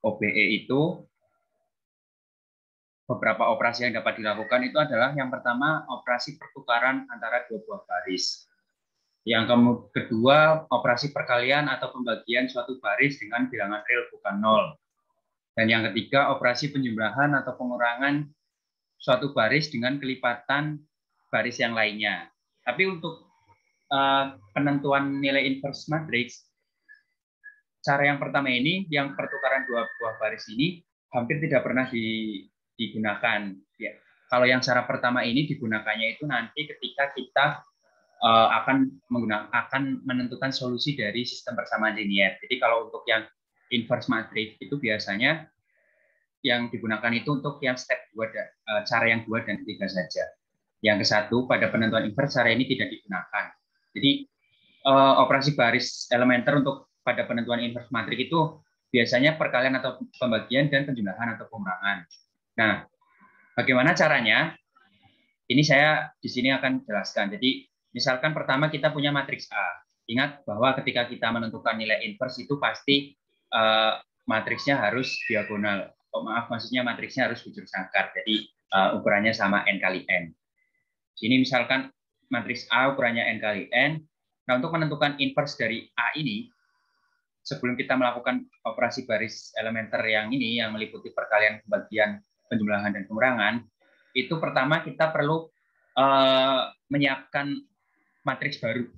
OBE itu beberapa operasi yang dapat dilakukan itu adalah yang pertama operasi pertukaran antara dua buah baris. Yang kedua operasi perkalian atau pembagian suatu baris dengan bilangan real bukan 0. Dan yang ketiga operasi penjumlahan atau pengurangan suatu baris dengan kelipatan baris yang lainnya. Tapi untuk penentuan nilai inverse matrix, cara yang pertama ini, yang pertukaran dua buah baris ini hampir tidak pernah digunakan. Ya. Kalau yang cara pertama ini digunakannya itu nanti ketika kita akan menentukan solusi dari sistem persamaan linier. Jadi kalau untuk yang inverse matrix itu biasanya yang digunakan itu untuk yang step 2, cara yang 2 dan 3 saja. Yang ke-1 pada penentuan inverse cara ini tidak digunakan. Jadi operasi baris elementer untuk pada penentuan inverse matrix itu biasanya perkalian atau pembagian dan penjumlahan atau pengurangan. Nah, bagaimana caranya? Ini saya di sini akan jelaskan. Jadi, misalkan pertama kita punya matriks A. Ingat bahwa ketika kita menentukan nilai inverse itu pasti matriksnya harus diagonal. Maksudnya matriksnya harus bujur sangkar. Jadi ukurannya sama n kali n. Sini misalkan matriks A ukurannya n kali n. Nah, untuk menentukan inverse dari A ini, sebelum kita melakukan operasi baris elementer yang ini, yang meliputi perkalian, pembagian, penjumlahan, dan pengurangan, itu pertama kita perlu menyiapkan matriks baru.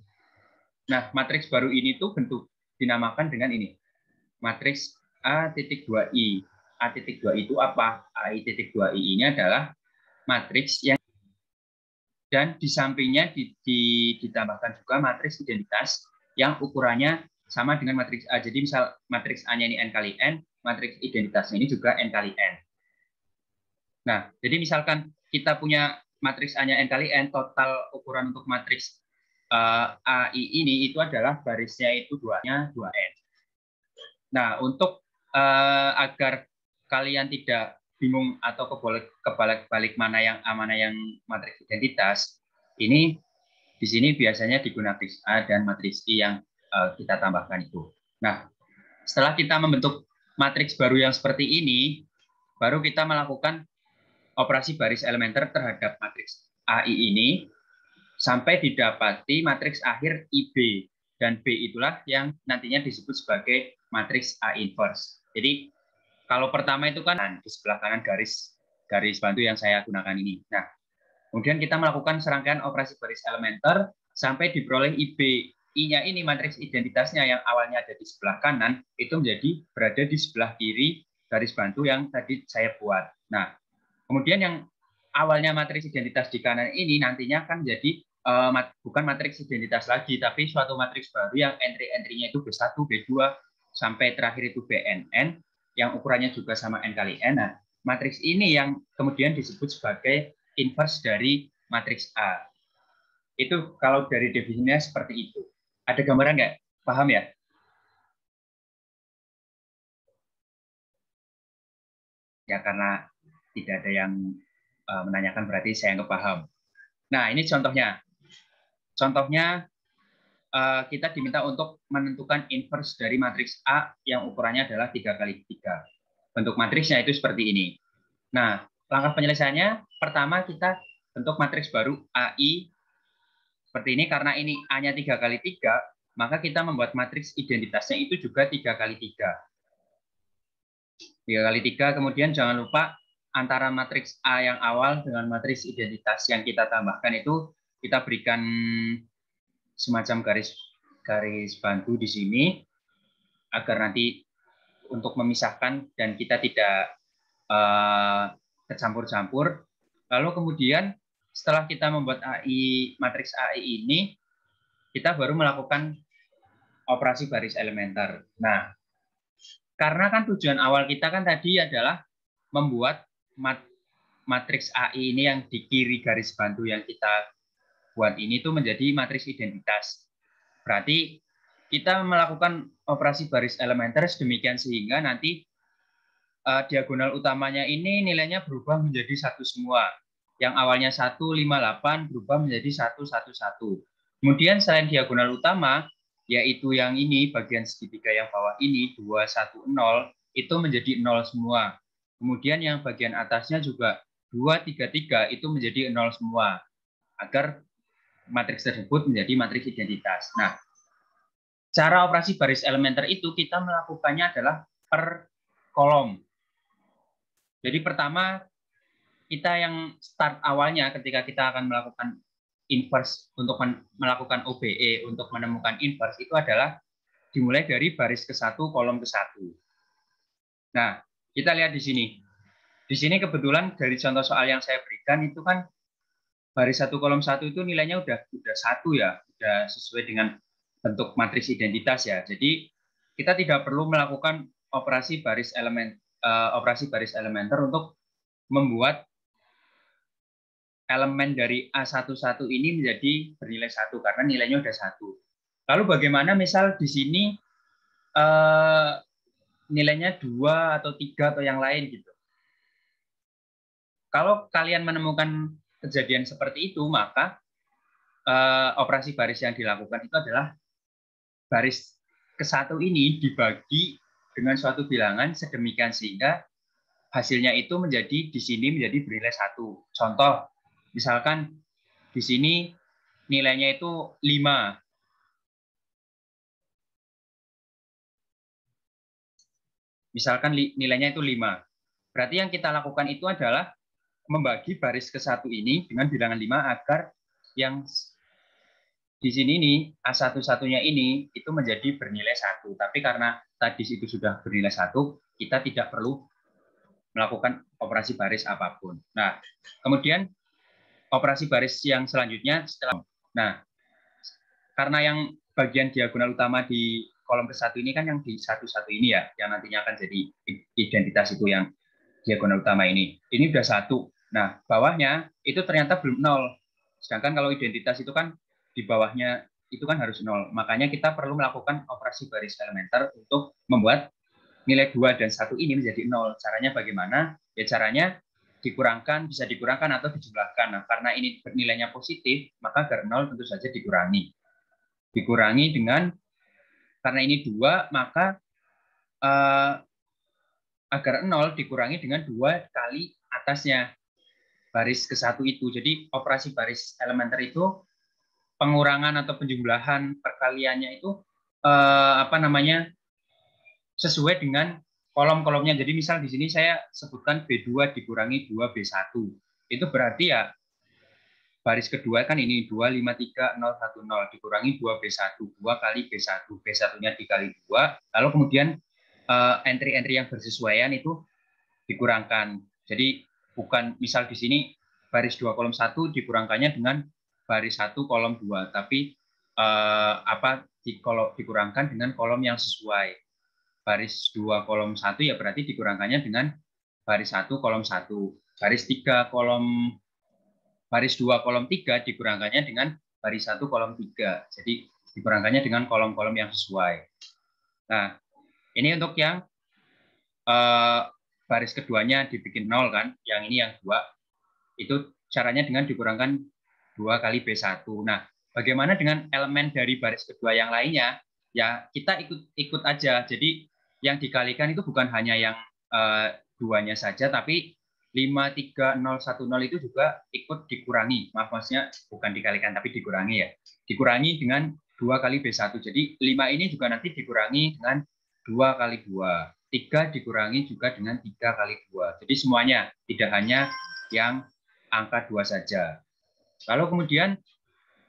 Nah, matriks baru ini tuh dinamakan dengan ini, matriks A.2i. A.2i itu apa? A.2i ini adalah matriks yang dan di sampingnya ditambahkan juga matriks identitas yang ukurannya sama dengan matriks A. Jadi misal matriks A-nya ini n kali n, matriks identitasnya ini juga n kali n. Nah, jadi misalkan kita punya matriks A-nya n kali n, total ukuran untuk matriks AI ini itu adalah barisnya itu 2-nya 2n. Nah, untuk agar kalian tidak bingung atau kebalik-balik mana yang A, mana yang matriks identitas, ini di sini biasanya digunakan matriks A dan matriks I yang kita tambahkan itu. Nah, setelah kita membentuk matriks baru yang seperti ini, baru kita melakukan operasi baris elementer terhadap matriks AI ini sampai didapati matriks akhir IB, dan B itulah yang nantinya disebut sebagai matriks A inverse. Jadi kalau pertama itu kan di sebelah kanan garis bantu yang saya gunakan ini. Nah, kemudian kita melakukan serangkaian operasi baris elementer sampai diperoleh IB. I-nya ini matriks identitasnya yang awalnya ada di sebelah kanan itu berada di sebelah kiri garis bantu yang tadi saya buat. Nah, kemudian yang awalnya matriks identitas di kanan ini nantinya akan menjadi bukan matriks identitas lagi, tapi suatu matriks baru yang entry-entry-nya itu B1, B2, sampai terakhir itu BNN, yang ukurannya juga sama N kali N. Nah, matriks ini yang kemudian disebut sebagai inverse dari matriks A. Itu kalau dari definisinya seperti itu. Ada gambaran nggak? Paham ya? Ya, karena tidak ada yang menanyakan berarti saya nggak paham. Nah, ini contohnya. Contohnya kita diminta untuk menentukan inverse dari matriks A yang ukurannya adalah 3 kali 3. Bentuk matriksnya itu seperti ini. Nah, langkah penyelesaiannya pertama kita bentuk matriks baru AI seperti ini. Karena ini A-nya 3 kali 3, maka kita membuat matriks identitasnya itu juga 3 kali 3. 3 kali 3, kemudian jangan lupa antara matriks A yang awal dengan matriks identitas yang kita tambahkan itu kita berikan semacam garis bantu di sini agar nanti untuk memisahkan dan kita tidak kecampur-campur. Lalu kemudian setelah kita membuat matriks AI ini, kita baru melakukan operasi baris elementer. Nah, karena kan tujuan awal kita kan tadi adalah membuat matriks AI ini yang di kiri garis bantu yang kita buat ini tuh menjadi matriks identitas. Berarti kita melakukan operasi baris elementer demikian sehingga nanti diagonal utamanya ini nilainya berubah menjadi 1 semua. Yang awalnya 158 berubah menjadi 111. Kemudian selain diagonal utama, yaitu yang ini bagian segitiga yang bawah ini 210, itu menjadi 0 semua. Kemudian yang bagian atasnya juga 2, 3, 3 itu menjadi 0 semua. Agar matriks tersebut menjadi matriks identitas. Nah, cara operasi baris elementer itu kita melakukannya adalah per kolom. Jadi pertama, kita yang start awalnya ketika kita akan melakukan inverse untuk melakukan OBE untuk menemukan inverse itu adalah dimulai dari baris ke-1 kolom ke-1. Nah, kita lihat di sini. Di sini kebetulan dari contoh soal yang saya berikan itu kan baris 1 kolom 1 itu nilainya udah 1 ya, udah sesuai dengan bentuk matriks identitas ya. Jadi kita tidak perlu melakukan operasi baris elementer untuk membuat elemen dari A11 ini menjadi bernilai 1 karena nilainya udah 1. Lalu bagaimana misal di sini nilainya 2 atau 3 atau yang lain gitu. Kalau kalian menemukan kejadian seperti itu, maka operasi baris yang dilakukan itu adalah baris ke-1 ini dibagi dengan suatu bilangan sedemikian sehingga hasilnya itu menjadi di sini menjadi bernilai 1. Contoh, misalkan di sini nilainya itu 5. Misalkan nilainya itu 5. Berarti yang kita lakukan itu adalah membagi baris ke-1 ini dengan bilangan 5 agar yang di sini nih A11-nya ini itu menjadi bernilai 1. Tapi karena tadi itu sudah bernilai 1, kita tidak perlu melakukan operasi baris apapun. Nah, kemudian operasi baris yang selanjutnya setelah karena yang bagian diagonal utama di kolom ke-1 ini kan yang di 1, 1 ini ya, yang nantinya akan jadi identitas itu yang diagonal utama ini. Ini udah 1. Nah, bawahnya itu ternyata belum 0. Sedangkan kalau identitas itu kan di bawahnya itu kan harus 0. Makanya kita perlu melakukan operasi baris elementer untuk membuat nilai 2 dan 1 ini menjadi 0. Caranya bagaimana? Ya caranya dikurangkan, bisa dikurangkan atau dijumlahkan. Nah, karena ini nilainya positif, maka agar 0 tentu saja dikurangi. Dikurangi dengan, karena ini 2, maka agar 0 dikurangi dengan 2 kali atasnya baris ke-1 itu. Jadi operasi baris elementer itu pengurangan atau penjumlahan perkaliannya itu sesuai dengan kolom-kolomnya. Jadi misal di sini saya sebutkan B2 dikurangi 2B1. Itu berarti ya baris kedua kan ini 2, 5, 3, 0, 1, 0 dikurangi 2B1, 2 kali B1, B1-nya dikali 2, lalu kemudian entry-entry yang bersesuaian itu dikurangkan. Jadi bukan misal di sini baris 2 kolom 1 dikurangkannya dengan baris 1 kolom 2, tapi dikurangkan dengan kolom yang sesuai. Baris 2 kolom 1 ya berarti dikurangkannya dengan baris 1 kolom 1. Baris 2 kolom 3 dikurangkannya dengan baris 1 kolom 3. Jadi dikurangkannya dengan kolom-kolom yang sesuai. Nah, ini untuk yang baris keduanya dibikin 0 kan, yang ini yang 2. Itu caranya dengan dikurangkan 2 kali B1. Nah, bagaimana dengan elemen dari baris kedua yang lainnya? Ya, kita ikut aja. Jadi yang dikalikan itu bukan hanya yang duanya saja, tapi 5, 3, 0, 1, 0 itu juga ikut dikurangi. Maaf, maksudnya bukan dikalikan, tapi dikurangi ya. Dikurangi dengan 2 kali B1. Jadi 5 ini juga nanti dikurangi dengan 2 kali 2. 3 dikurangi juga dengan 3 kali 2. Jadi semuanya, tidak hanya yang angka 2 saja. Lalu kemudian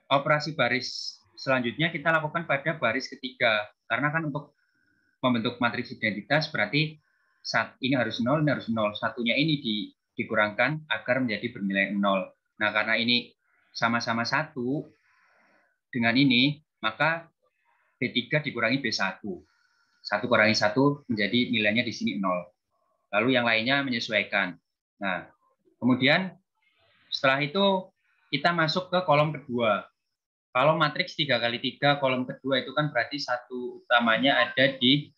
operasi baris selanjutnya kita lakukan pada baris ketiga. Karena kan untuk membentuk matriks identitas berarti ini harus 0, ini harus 0. Satunya ini dikurangkan agar menjadi bernilai 0. Nah, karena ini sama-sama 1 dengan ini, maka B3 dikurangi B1. 1 kurangi 1 menjadi nilainya di sini 0. Lalu yang lainnya menyesuaikan. Nah, kemudian setelah itu kita masuk ke kolom kedua. Kalau matriks 3 kali 3 kolom kedua itu kan berarti satu utamanya ada di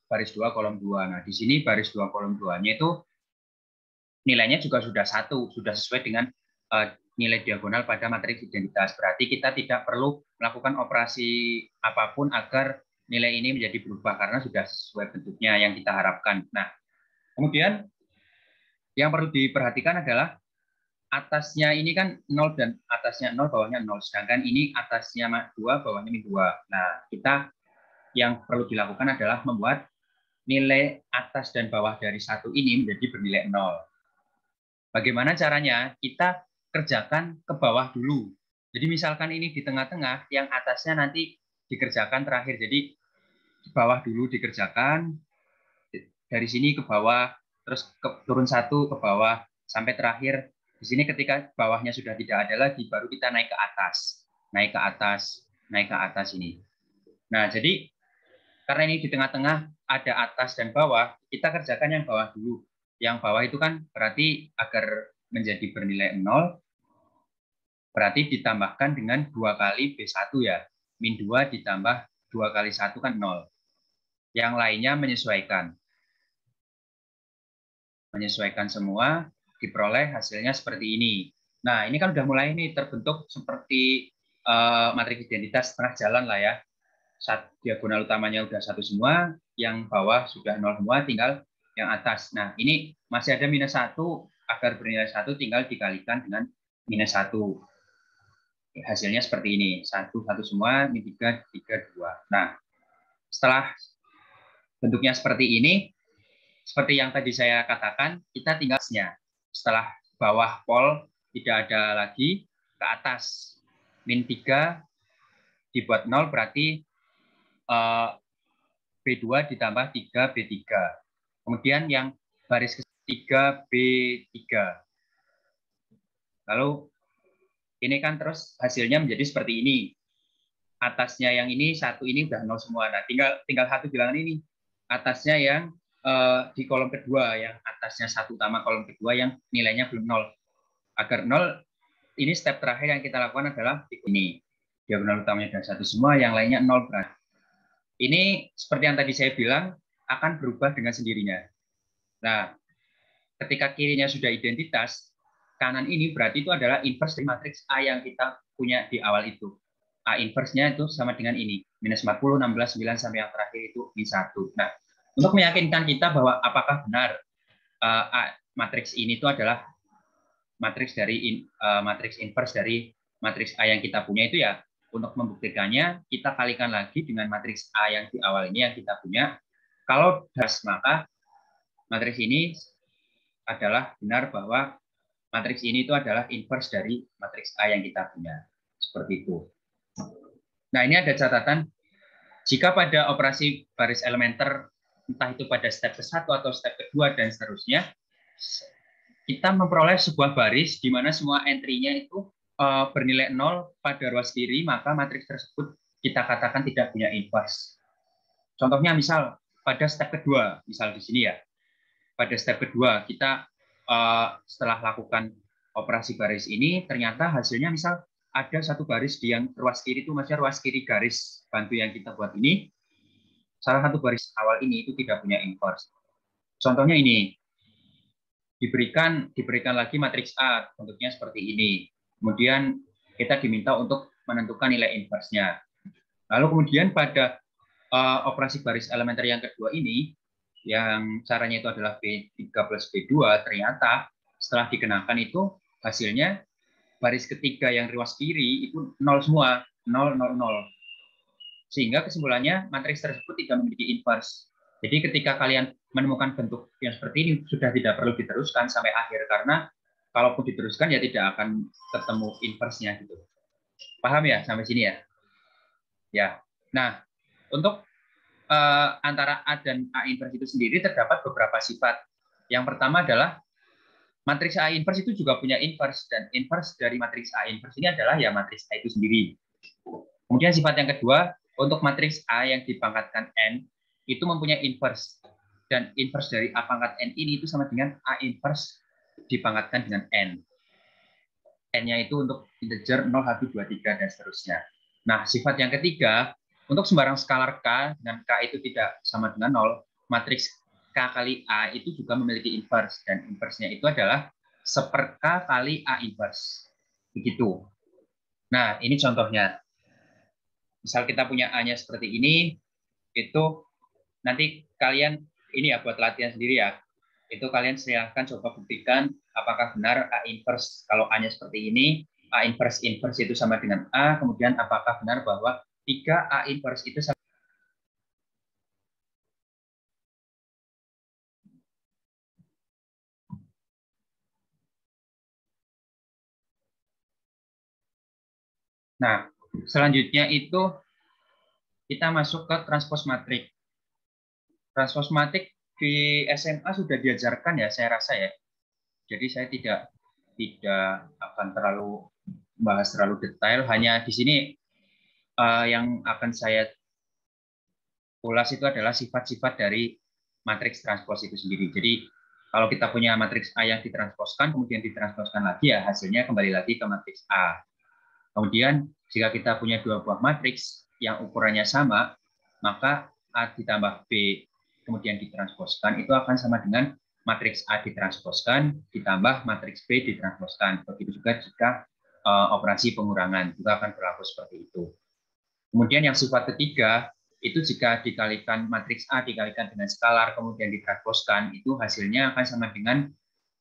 baris 2 kolom 2. Nah, di sini baris 2 kolom 2-nya itu nilainya juga sudah 1, sudah sesuai dengan nilai diagonal pada matriks identitas. Berarti kita tidak perlu melakukan operasi apapun agar nilai ini menjadi berubah karena sudah sesuai bentuknya yang kita harapkan. Nah, kemudian yang perlu diperhatikan adalah atasnya ini kan 0 dan atasnya 0, bawahnya 0. Sedangkan ini atasnya 2, bawahnya min 2. Nah, kita yang perlu dilakukan adalah membuat nilai atas dan bawah dari satu ini menjadi bernilai 0. Bagaimana caranya? Kita kerjakan ke bawah dulu. Jadi misalkan ini di tengah-tengah, yang atasnya nanti dikerjakan terakhir. Jadi di bawah dulu dikerjakan, dari sini ke bawah, terus turun 1 ke bawah, sampai terakhir. Di sini ketika bawahnya sudah tidak ada lagi, baru kita naik ke atas. Naik ke atas, naik ke atas ini. Nah, jadi karena ini di tengah-tengah ada atas dan bawah, kita kerjakan yang bawah dulu. Yang bawah itu kan berarti agar menjadi bernilai 0, berarti ditambahkan dengan 2 kali B1 ya. Min 2 ditambah 2 kali 1 kan 0. Yang lainnya menyesuaikan. Menyesuaikan semua, diperoleh hasilnya seperti ini. Nah, ini kan udah mulai nih terbentuk seperti matriks identitas setengah jalan lah ya. Diagonal utamanya udah 1 semua, yang bawah sudah 0 semua, tinggal yang atas. Nah, ini masih ada minus 1, agar bernilai 1 tinggal dikalikan dengan minus 1. Hasilnya seperti ini, 1 semua, min 3, 3, 2. Nah, setelah bentuknya seperti ini, seperti yang tadi saya katakan, kita tinggalnya. Setelah bawah pol tidak ada lagi, ke atas. Min 3 dibuat 0, berarti B2 ditambah 3 B3. Kemudian yang baris ketiga B3. Lalu ini kan terus hasilnya menjadi seperti ini. Atasnya yang ini 1 ini udah 0 semua. Nah, tinggal 1 bilangan ini. Atasnya yang di kolom kedua, yang atasnya 1 utama kolom kedua yang nilainya belum 0. Agar 0, ini step terakhir yang kita lakukan adalah ini. Diagonal utamanya sudah 1 semua, yang lainnya 0 berarti. Ini seperti yang tadi saya bilang, akan berubah dengan sendirinya. Nah, ketika kirinya sudah identitas, kanan ini berarti itu adalah inverse dari matriks A yang kita punya di awal itu. A inverse-nya itu sama dengan ini, minus 40, 16, 9, sampai yang terakhir itu min 1. Nah, untuk meyakinkan kita bahwa apakah benar matriks ini itu adalah matriks dari matriks inverse dari matriks A yang kita punya itu ya, untuk membuktikannya kita kalikan lagi dengan matriks A yang di awal ini yang kita punya. Kalau das, maka matriks ini adalah benar bahwa matriks ini itu adalah inverse dari matriks A yang kita punya. Seperti itu. Nah, ini ada catatan. Jika pada operasi baris elementer, entah itu pada step ke-1 atau step kedua dan seterusnya, kita memperoleh sebuah baris di mana semua entry-nya itu bernilai 0 pada ruas kiri, maka matriks tersebut kita katakan tidak punya inverse. Contohnya misal pada step kedua, misal di sini ya. Pada step kedua kita setelah lakukan operasi baris ini, ternyata hasilnya misal ada satu baris di yang ruas kiri itu, maksudnya ruas kiri garis bantu yang kita buat ini, salah satu baris awal ini itu tidak punya inverse. Contohnya ini, diberikan lagi matriks A, bentuknya seperti ini. Kemudian kita diminta untuk menentukan nilai inverse-nya. Lalu kemudian pada operasi baris elementer yang kedua ini, yang caranya itu adalah B3 plus B2, ternyata setelah dikenakan itu hasilnya baris ketiga yang ruas kiri itu 0 semua, 0, 0, 0. Sehingga kesimpulannya matriks tersebut tidak memiliki inverse. Jadi ketika kalian menemukan bentuk yang seperti ini, sudah tidak perlu diteruskan sampai akhir, karena kalaupun diteruskan ya tidak akan ketemu inverse-nya gitu. Paham ya sampai sini ya? Ya. Nah, untuk antara A dan A inverse itu sendiri terdapat beberapa sifat. Yang pertama adalah matriks A inverse itu juga punya inverse, dan inverse dari matriks A inverse ini adalah ya matriks A itu sendiri. Kemudian sifat yang kedua, untuk matriks A yang dipangkatkan N itu mempunyai inverse, dan inverse dari A pangkat N ini itu sama dengan A inverse dipangkatkan dengan N. N-nya itu untuk integer 0, 1, 2, 3, dan seterusnya. Nah, sifat yang ketiga, untuk sembarang skalar K dengan K itu tidak sama dengan 0, matriks K kali A itu juga memiliki inverse, dan inverse-nya itu adalah 1/K kali A inverse. Begitu. Nah, ini contohnya. Misal kita punya A-nya seperti ini, itu nanti kalian ini ya buat latihan sendiri ya. Itu kalian silahkan coba buktikan apakah benar A inverse kalau A-nya seperti ini, A inverse inverse itu sama dengan A, kemudian apakah benar bahwa 3 A inverse itu sama. Nah, selanjutnya itu kita masuk ke transpose matrix. Transpose matrix di SMA sudah diajarkan ya, saya rasa ya. Jadi saya tidak akan terlalu bahas terlalu detail. Hanya di sini yang akan saya ulas itu adalah sifat-sifat dari matriks transpose itu sendiri. Jadi kalau kita punya matriks A yang ditransposkan, kemudian ditransposkan lagi ya hasilnya kembali lagi ke matriks A. Kemudian jika kita punya dua buah matriks yang ukurannya sama, maka A ditambah B kemudian ditransposkan itu akan sama dengan matriks A ditransposkan ditambah matriks B ditransposkan. Begitu juga jika operasi pengurangan juga akan berlaku seperti itu. Kemudian yang sifat ketiga itu jika dikalikan matriks A dikalikan dengan skalar kemudian ditransposkan itu hasilnya akan sama dengan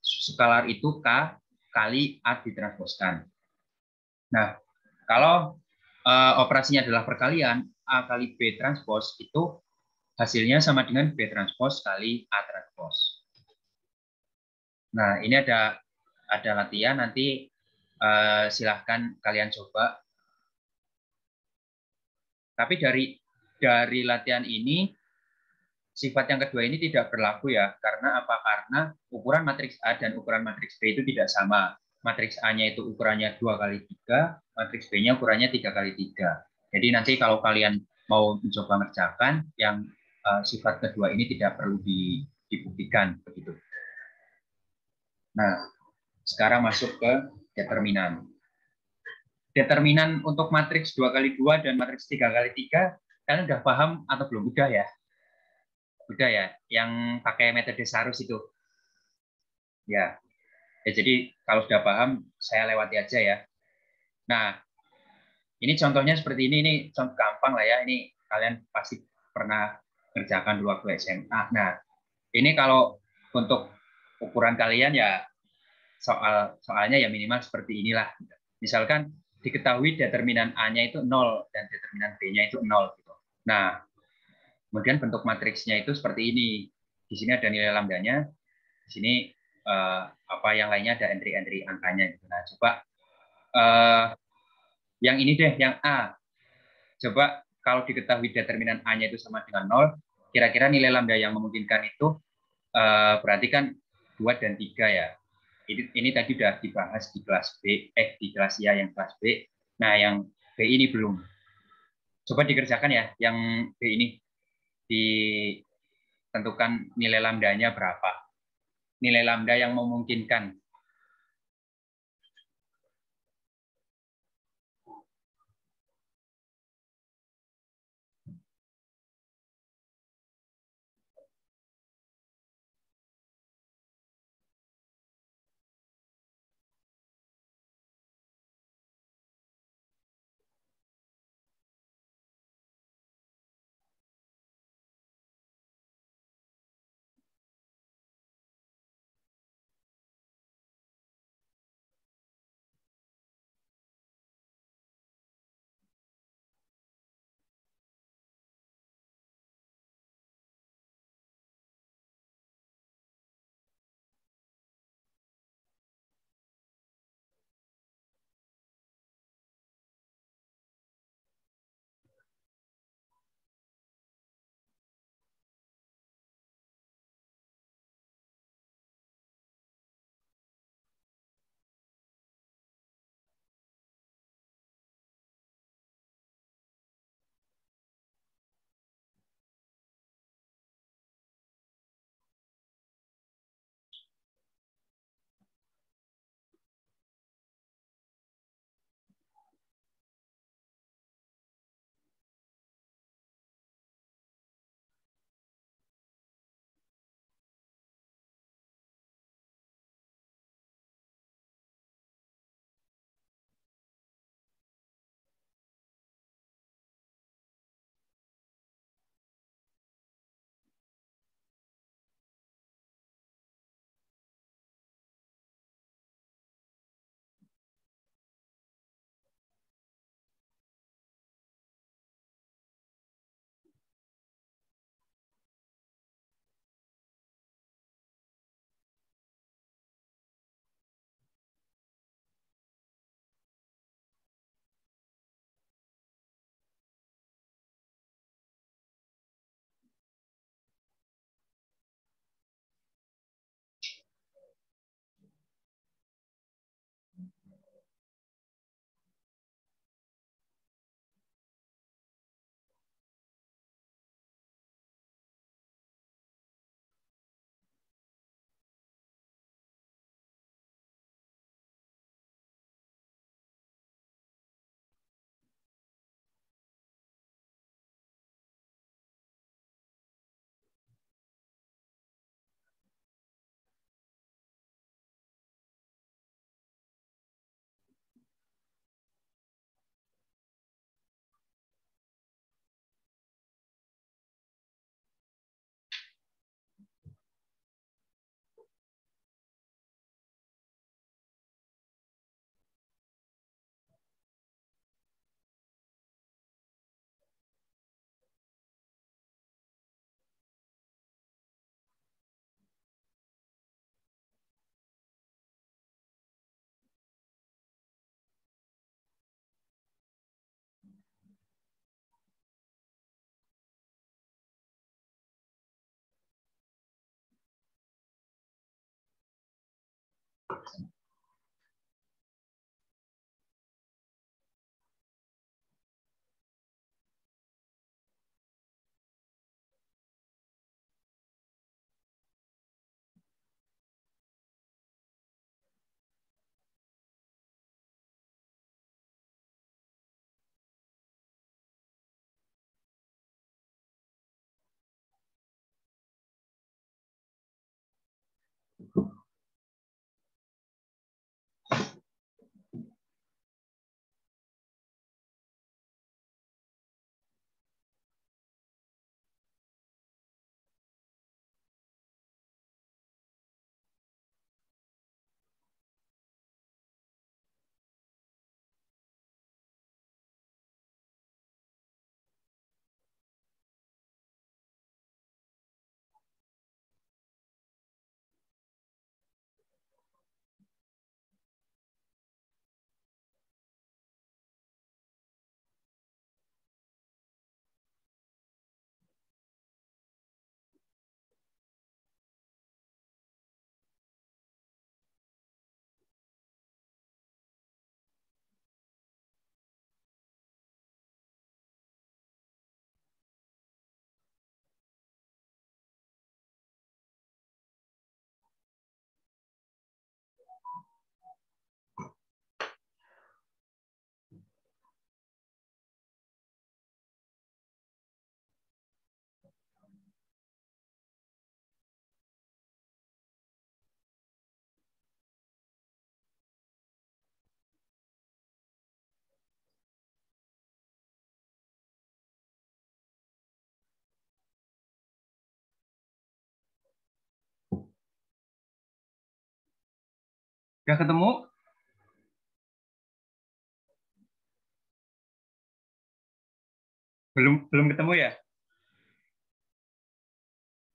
skalar itu K kali A ditransposkan. Nah, kalau operasinya adalah perkalian A kali B transpos itu hasilnya sama dengan B transpos kali A transpos. Nah, ini ada latihan nanti silahkan kalian coba. Tapi dari latihan ini sifat yang kedua ini tidak berlaku ya. Karena apa? Karena ukuran matriks A dan ukuran matriks B itu tidak sama. Matriks A-nya itu ukurannya 2 kali 3, matriks B-nya ukurannya 3 kali 3. Jadi nanti kalau kalian mau mencoba mengerjakan, yang sifat kedua ini tidak perlu dibuktikan. Begitu. Nah, sekarang masuk ke determinan. Determinan untuk matriks 2 kali 2 dan matriks 3 kali 3, kalian udah paham atau belum? Udah ya? Udah ya? Yang pakai metode Sarus itu? Ya. Ya, jadi kalau sudah paham, saya lewati aja ya. Nah, ini contohnya seperti ini contoh gampang lah ya. Ini kalian pasti pernah kerjakan dulu waktu SMA. Nah, ini kalau untuk ukuran kalian ya soalnya ya minimal seperti inilah. Misalkan diketahui determinan A-nya itu 0 dan determinan B-nya itu 0 gitu. Nah, kemudian bentuk matriksnya itu seperti ini. Di sini ada nilai lambdanya, di sini apa yang lainnya ada entry-entry angkanya gitu. Nah, coba yang ini deh, yang A. Coba kalau diketahui determinan A-nya itu sama dengan 0, kira-kira nilai lambda yang memungkinkan itu berarti kan 2 dan 3 ya. Ini tadi sudah dibahas di kelas B, di kelas Y yang kelas B. Nah, yang B ini belum. Coba dikerjakan ya, yang B ini ditentukan nilai lambdanya berapa. Nilai lambda yang memungkinkan. Udah ketemu? Belum ketemu ya?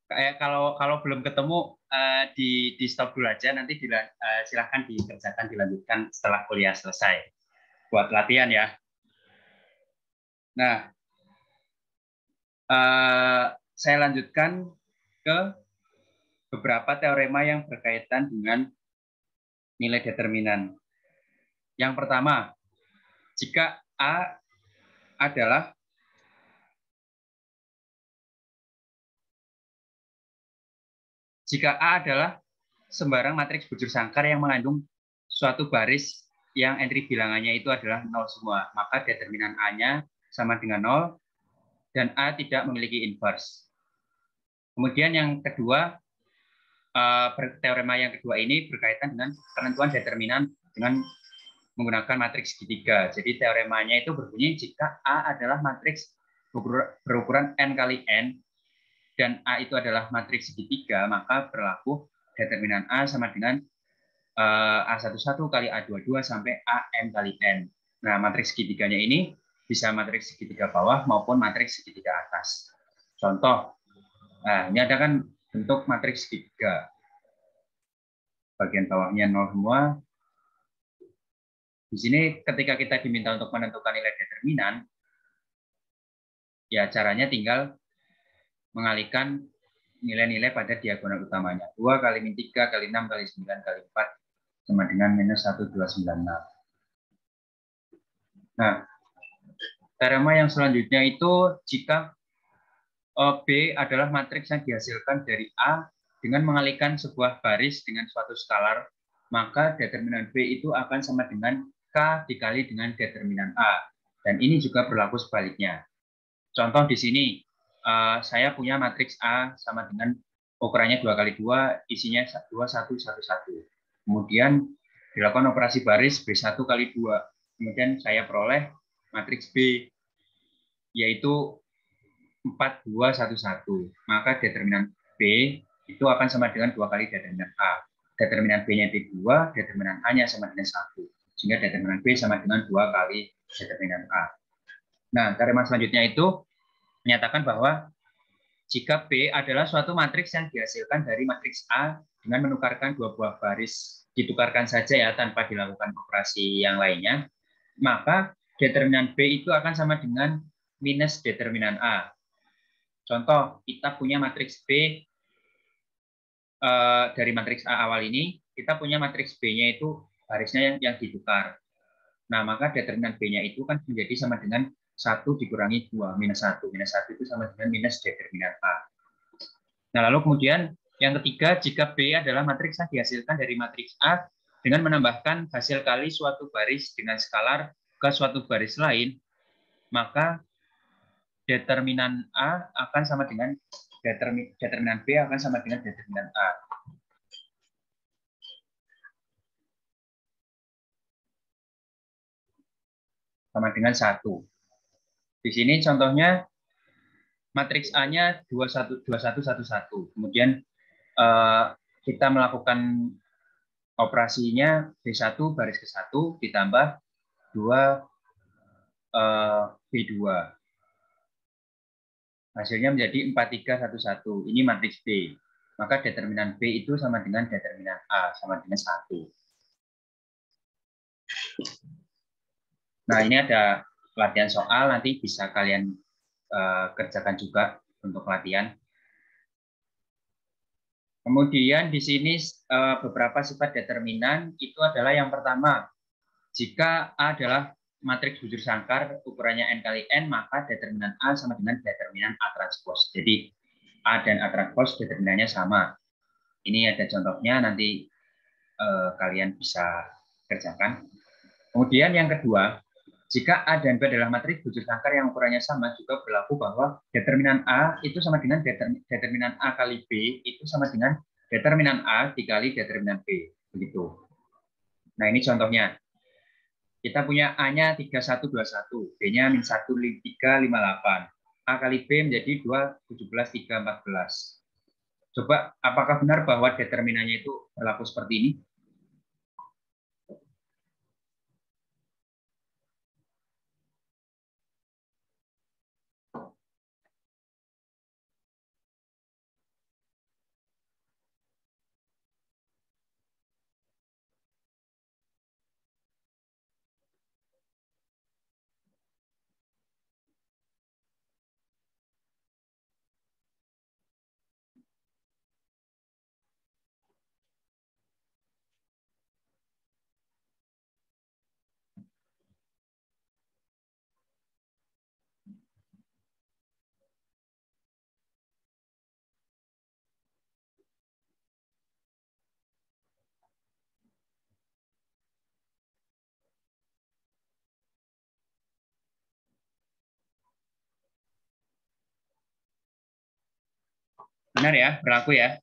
Kayak kalau belum ketemu di stop dulu aja, nanti silahkan dikerjakan dilanjutkan setelah kuliah selesai buat latihan ya. Nah, saya lanjutkan ke beberapa teorema yang berkaitan dengan nilai determinan. Yang pertama, jika A adalah sembarang matriks bujur sangkar yang mengandung suatu baris yang entry bilangannya itu adalah 0 semua, maka determinan A-nya sama dengan 0 dan A tidak memiliki inverse. Kemudian yang kedua, teorema yang kedua ini berkaitan dengan penentuan determinan dengan menggunakan matriks segitiga. Jadi teoremanya itu berbunyi jika A adalah matriks berukuran n kali n dan A itu adalah matriks segitiga, maka berlaku determinan A sama dengan A11 kali A22 sampai AM kali N. Nah, matriks segitiganya ini bisa matriks segitiga bawah maupun matriks segitiga atas. Contoh, nah, ini ada kan bentuk matriks segitiga. Bagian bawahnya 0 semua. Di sini ketika kita diminta untuk menentukan nilai determinan, ya caranya tinggal mengalihkan nilai-nilai pada diagonal utamanya. 2 kali min 3 kali 6 kali 9 kali 4 sama dengan minus 1296. Nah, teorema yang selanjutnya itu jika B adalah matriks yang dihasilkan dari A dengan mengalihkan sebuah baris dengan suatu skalar, maka determinan B itu akan sama dengan K dikali dengan determinan A. Dan ini juga berlaku sebaliknya. Contoh di sini, saya punya matriks A sama dengan ukurannya 2 kali 2, isinya 2, 1, 1, 1. Kemudian dilakukan operasi baris B1 kali 2. Kemudian saya peroleh matriks B, yaitu 4, 2, 1, 1. Maka determinan B itu akan sama dengan 2 kali determinan A. Determinan B-nya itu 2, determinan A-nya sama dengan 1. Sehingga determinan B sama dengan 2 kali determinan A. Nah, teorema selanjutnya itu menyatakan bahwa jika B adalah suatu matriks yang dihasilkan dari matriks A dengan menukarkan dua buah baris, ditukarkan saja ya tanpa dilakukan operasi yang lainnya, maka determinan B itu akan sama dengan minus determinan A. Contoh, kita punya matriks B dari matriks A awal ini kita punya matriks B-nya itu barisnya yang ditukar. Nah, maka determinan B-nya itu kan menjadi sama dengan 1 dikurangi 2, minus 1. Minus 1 itu sama dengan minus determinan A. Nah, lalu kemudian yang ketiga, jika B adalah matriks yang dihasilkan dari matriks A dengan menambahkan hasil kali suatu baris dengan skalar ke suatu baris lain, maka determinan A akan sama dengan determinan B akan sama dengan determinan A. Sama dengan 1. Di sini contohnya matriks A-nya 21 21 11. Kemudian kita melakukan operasinya B1 baris ke 1 ditambah 2 B2. Hasilnya menjadi 4311. Ini matriks B. Maka determinan B itu sama dengan determinan A, sama dengan 1. Nah, ini ada latihan soal, nanti bisa kalian kerjakan juga untuk latihan. Kemudian di sini beberapa sifat determinan itu adalah yang pertama, jika A adalah matriks bujur sangkar ukurannya n kali n, maka determinan A sama dengan determinan A transpos. Jadi A dan A transpos determinannya sama. Ini ada contohnya, nanti kalian bisa kerjakan. Kemudian yang kedua, jika A dan B adalah matriks bujur sangkar yang ukurannya sama, juga berlaku bahwa determinan A itu sama dengan determinan A kali B itu sama dengan determinan A dikali determinan B. Begitu. Nah, ini contohnya. Kita punya A-nya 3121, B-nya min 1358. A kali B menjadi 2, 17, 3, 14. Coba, apakah benar bahwa determinannya itu berlaku seperti ini? Benar ya, berlaku ya.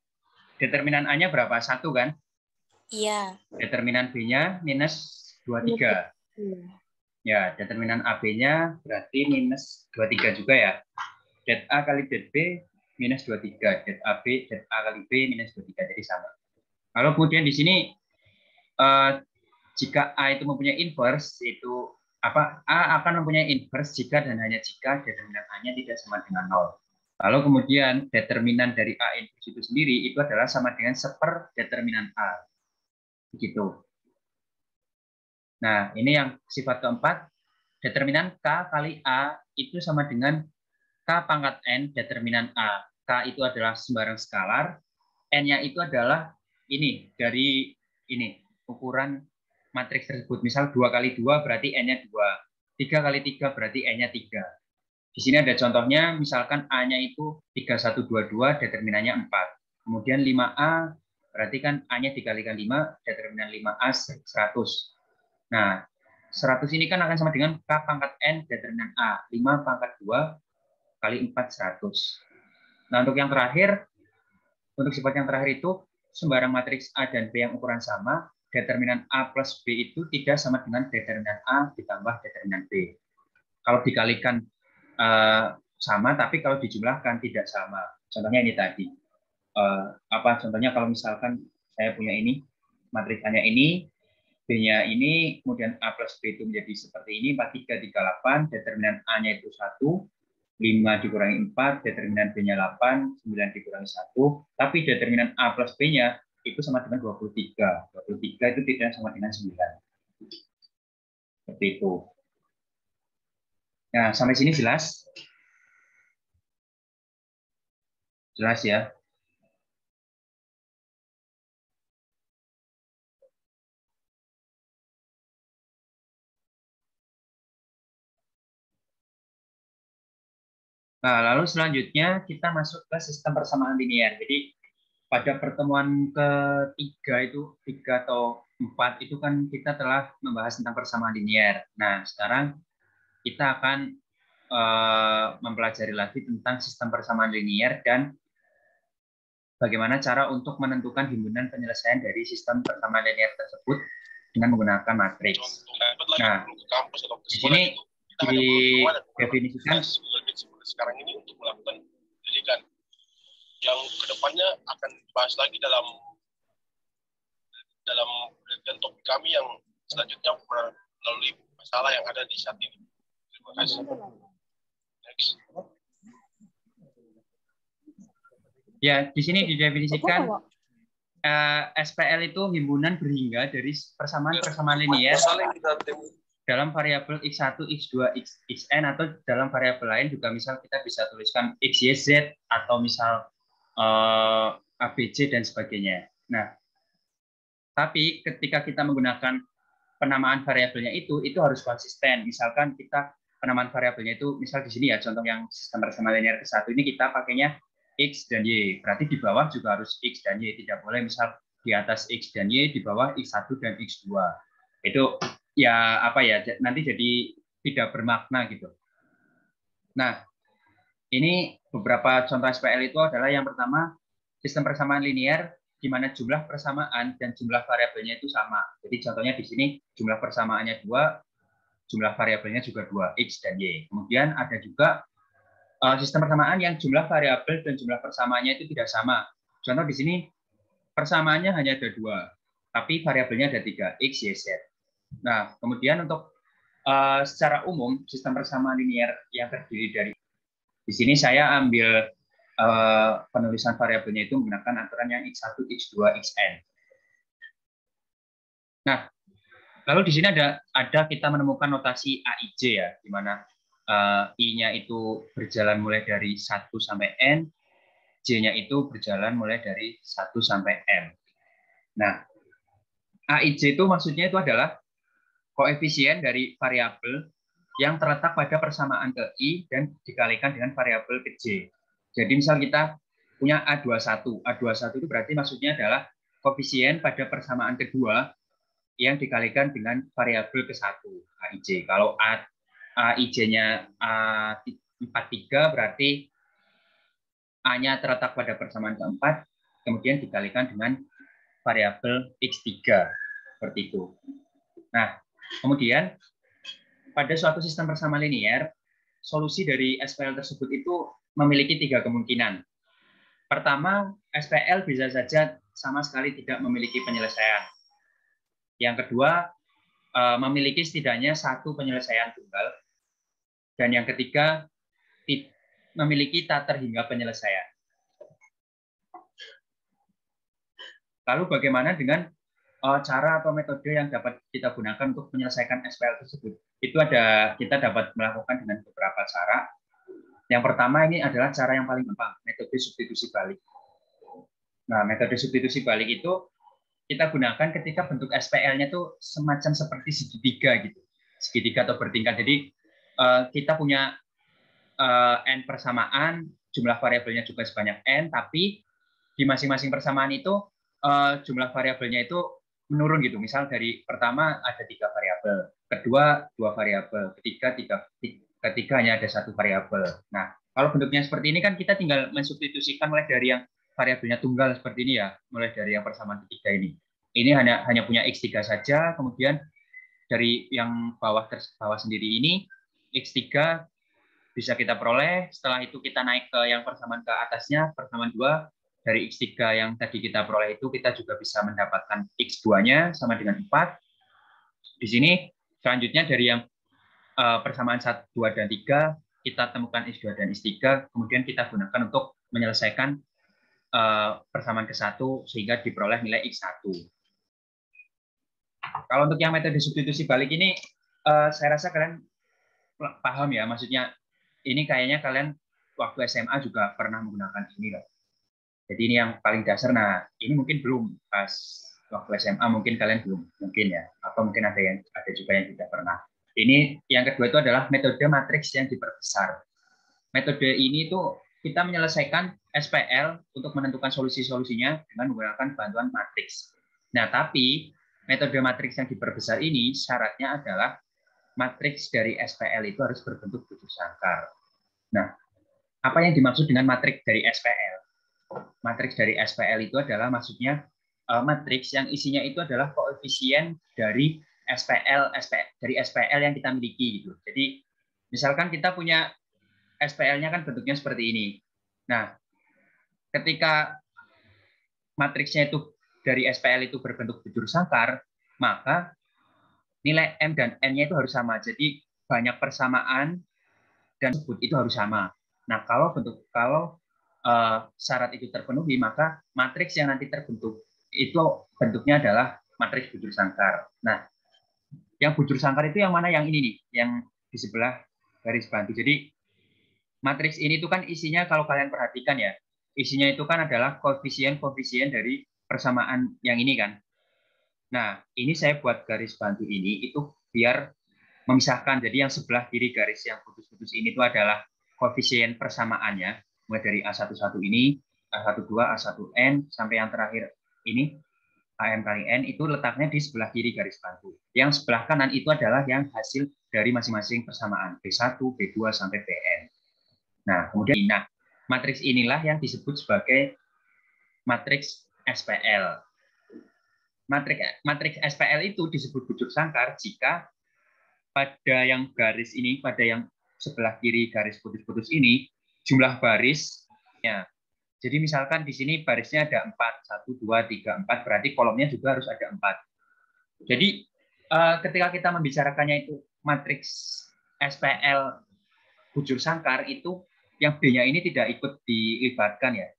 Determinan A-nya berapa? 1 kan? Iya. Determinan B-nya minus 23. Ya, determinan AB-nya berarti minus 23 juga ya. Det A kali det B minus 23. Det AB, det A kali B minus 23. Jadi sama. Kalau kemudian di sini, jika A itu mempunyai inverse, itu apa? A akan mempunyai inverse jika dan hanya jika determinan A-nya tidak sama dengan 0. Lalu kemudian determinan dari A inverse itu sendiri itu adalah sama dengan seper determinan A. Begitu. Nah, ini yang sifat keempat. Determinan K kali A itu sama dengan K pangkat N determinan A. K itu adalah sembarang skalar. N-nya itu adalah ini, dari ini, ukuran matriks tersebut. Misal 2 kali 2 berarti N-nya 2. 3 kali 3 berarti N-nya 3. Di sini ada contohnya, misalkan A-nya itu 3122, determinannya 4. Kemudian 5A, berarti kan A-nya dikalikan 5, determinan 5A 100. Nah, 100 ini kan akan sama dengan K pangkat N, determinan A. 5 pangkat 2 kali 4, 100. Nah, untuk yang terakhir, untuk sifat yang terakhir itu, sembarang matriks A dan B yang ukuran sama, determinan A plus B itu tidak sama dengan determinan A ditambah determinan B. Kalau dikalikan sama, tapi kalau dijumlahkan tidak sama. Contohnya ini tadi. Contohnya kalau misalkan saya punya ini, matriks A-nya ini, B-nya ini, kemudian A plus B itu menjadi seperti ini, 4338, determinan A-nya itu 1, 5 dikurangi 4, determinan B-nya 8, 9 dikurangi 1, tapi determinan A plus B-nya itu sama dengan 23. 23 itu tidak sama dengan 9. Seperti itu. Nah, sampai sini jelas? Jelas ya? Nah, lalu selanjutnya kita masuk ke sistem persamaan linear. Jadi pada pertemuan ketiga itu, 3 atau 4 itu kan kita telah membahas tentang persamaan linear. Nah, sekarang kita akan mempelajari lagi tentang sistem persamaan linear dan bagaimana cara untuk menentukan himpunan penyelesaian dari sistem persamaan linear tersebut dengan menggunakan matriks. Nah, di sini didefinisikan sekarang ini untuk melakukan pendidikan yang kedepannya akan dibahas lagi dalam penelitian topik kami yang selanjutnya melalui masalah yang ada di saat ini. Terima kasih. Next. Ya, di sini didefinisikan SPL itu himpunan berhingga dari persamaan linear dalam variabel x1, x2, xn atau dalam variabel lain juga misal kita bisa tuliskan x, y, z atau misal a, b, c dan sebagainya. Nah, tapi ketika kita menggunakan penamaan variabelnya itu harus konsisten. Misalkan kita penamaan variabelnya itu misal di sini ya contoh yang sistem persamaan linear ke-1 ini kita pakainya x dan y. Berarti di bawah juga harus x dan y, tidak boleh misal di atas x dan y, di bawah x1 dan x2. Itu ya apa ya nanti jadi tidak bermakna gitu. Nah, ini beberapa contoh SPL itu adalah yang pertama sistem persamaan linear di mana jumlah persamaan dan jumlah variabelnya itu sama. Jadi contohnya di sini jumlah persamaannya 2, jumlah variabelnya juga 2, x dan y. Kemudian ada juga sistem persamaan yang jumlah variabel dan jumlah persamaannya itu tidak sama. Contoh di sini persamaannya hanya ada 2, tapi variabelnya ada 3, x, y, z. Nah, kemudian untuk secara umum sistem persamaan linear yang terdiri dari di sini saya ambil penulisan variabelnya itu menggunakan aturan yang x1, x2, xn. Nah, lalu di sini ada kita menemukan notasi AIJ ya, di mana I-nya itu berjalan mulai dari 1 sampai N, J-nya itu berjalan mulai dari 1 sampai M. Nah, AIJ itu maksudnya itu adalah koefisien dari variabel yang terletak pada persamaan ke I dan dikalikan dengan variabel ke J. Jadi misal kita punya A21. A21 itu berarti maksudnya adalah koefisien pada persamaan kedua yang dikalikan dengan variabel ke-1, AIJ. Kalau AIJ-nya A43 berarti A-nya terletak pada persamaan keempat, kemudian dikalikan dengan variabel X3. Seperti itu. Nah, kemudian pada suatu sistem persamaan linear, solusi dari SPL tersebut itu memiliki 3 kemungkinan. Pertama, SPL bisa saja sama sekali tidak memiliki penyelesaian. Yang kedua, memiliki setidaknya 1 penyelesaian tunggal. Dan yang ketiga, memiliki tak terhingga penyelesaian. Lalu bagaimana dengan cara atau metode yang dapat kita gunakan untuk menyelesaikan SPL tersebut? Itu kita dapat melakukan dengan beberapa cara. Yang pertama ini adalah cara yang paling gampang, metode substitusi balik. Nah, metode substitusi balik itu kita gunakan ketika bentuk SPL-nya itu semacam seperti segitiga gitu, segitiga atau bertingkat. Jadi kita punya n persamaan, jumlah variabelnya juga sebanyak n, tapi di masing-masing persamaan itu jumlah variabelnya itu menurun gitu. Misal dari pertama ada 3 variabel, kedua 2 variabel, ketiga hanya ada 1 variabel. Nah, kalau bentuknya seperti ini kan kita tinggal mensubstitusikan mulai dari yang variabelnya tunggal seperti ini ya, mulai dari yang persamaan ketiga ini. Ini hanya punya x3 saja, kemudian dari yang bawah sendiri ini x3 bisa kita peroleh, setelah itu kita naik ke yang persamaan ke atasnya, persamaan 2, dari X3 yang tadi kita peroleh itu kita juga bisa mendapatkan X2-nya sama dengan 4. Di sini selanjutnya dari yang persamaan 1, 2, dan 3, kita temukan X2 dan X3, kemudian kita gunakan untuk menyelesaikan persamaan ke-1 sehingga diperoleh nilai X1. Kalau untuk yang metode substitusi balik ini, saya rasa kalian paham ya, maksudnya ini kayaknya kalian waktu SMA juga pernah menggunakan ini loh. Jadi ini yang paling dasar. Nah, ini mungkin belum pas waktu SMA, mungkin kalian belum, mungkin ya, atau mungkin ada juga yang tidak pernah. Ini yang kedua itu adalah metode matriks yang diperbesar. metode ini tuh kita menyelesaikan SPL untuk menentukan solusi-solusinya dengan menggunakan bantuan matriks. Nah, tapi metode matriks yang diperbesar ini syaratnya adalah matriks dari SPL itu harus berbentuk bujur sangkar. Nah, apa yang dimaksud dengan matriks dari SPL? Matriks dari SPL itu adalah maksudnya matriks yang isinya itu adalah koefisien dari SPL yang kita miliki gitu. Jadi misalkan kita punya SPL-nya kan bentuknya seperti ini. Nah, ketika matriksnya itu dari SPL itu berbentuk bujur sangkar, maka nilai M dan N-nya itu harus sama. Jadi banyak persamaan dan sebut itu harus sama. Nah, kalau syarat itu terpenuhi, maka matriks yang nanti terbentuk itu bentuknya adalah matriks bujur sangkar. Nah, yang bujur sangkar itu yang mana? Yang ini nih, yang di sebelah garis bantu. Jadi matriks ini itu kan isinya, kalau kalian perhatikan ya, isinya itu kan adalah koefisien-koefisien dari persamaan yang ini kan. Nah, ini saya buat garis bantu ini itu biar memisahkan. Jadi yang sebelah kiri garis yang putus-putus ini itu adalah koefisien persamaannya, mulai dari A11 ini, A12, A1N, sampai yang terakhir ini, AM kali N, itu letaknya di sebelah kiri garis bantu. Yang sebelah kanan itu adalah yang hasil dari masing-masing persamaan, B1, B2, sampai Bn. Nah, kemudian matriks inilah yang disebut sebagai matriks SPL. Matriks SPL itu disebut bujur sangkar jika pada yang garis ini, pada yang sebelah kiri garis putus-putus ini, jumlah barisnya. Jadi misalkan di sini barisnya ada 4, 1, 2, 3, 4, berarti kolomnya juga harus ada 4. Jadi ketika kita membicarakannya itu matriks SPL bujur sangkar itu, yang B-nya ini tidak ikut dilibatkan ya.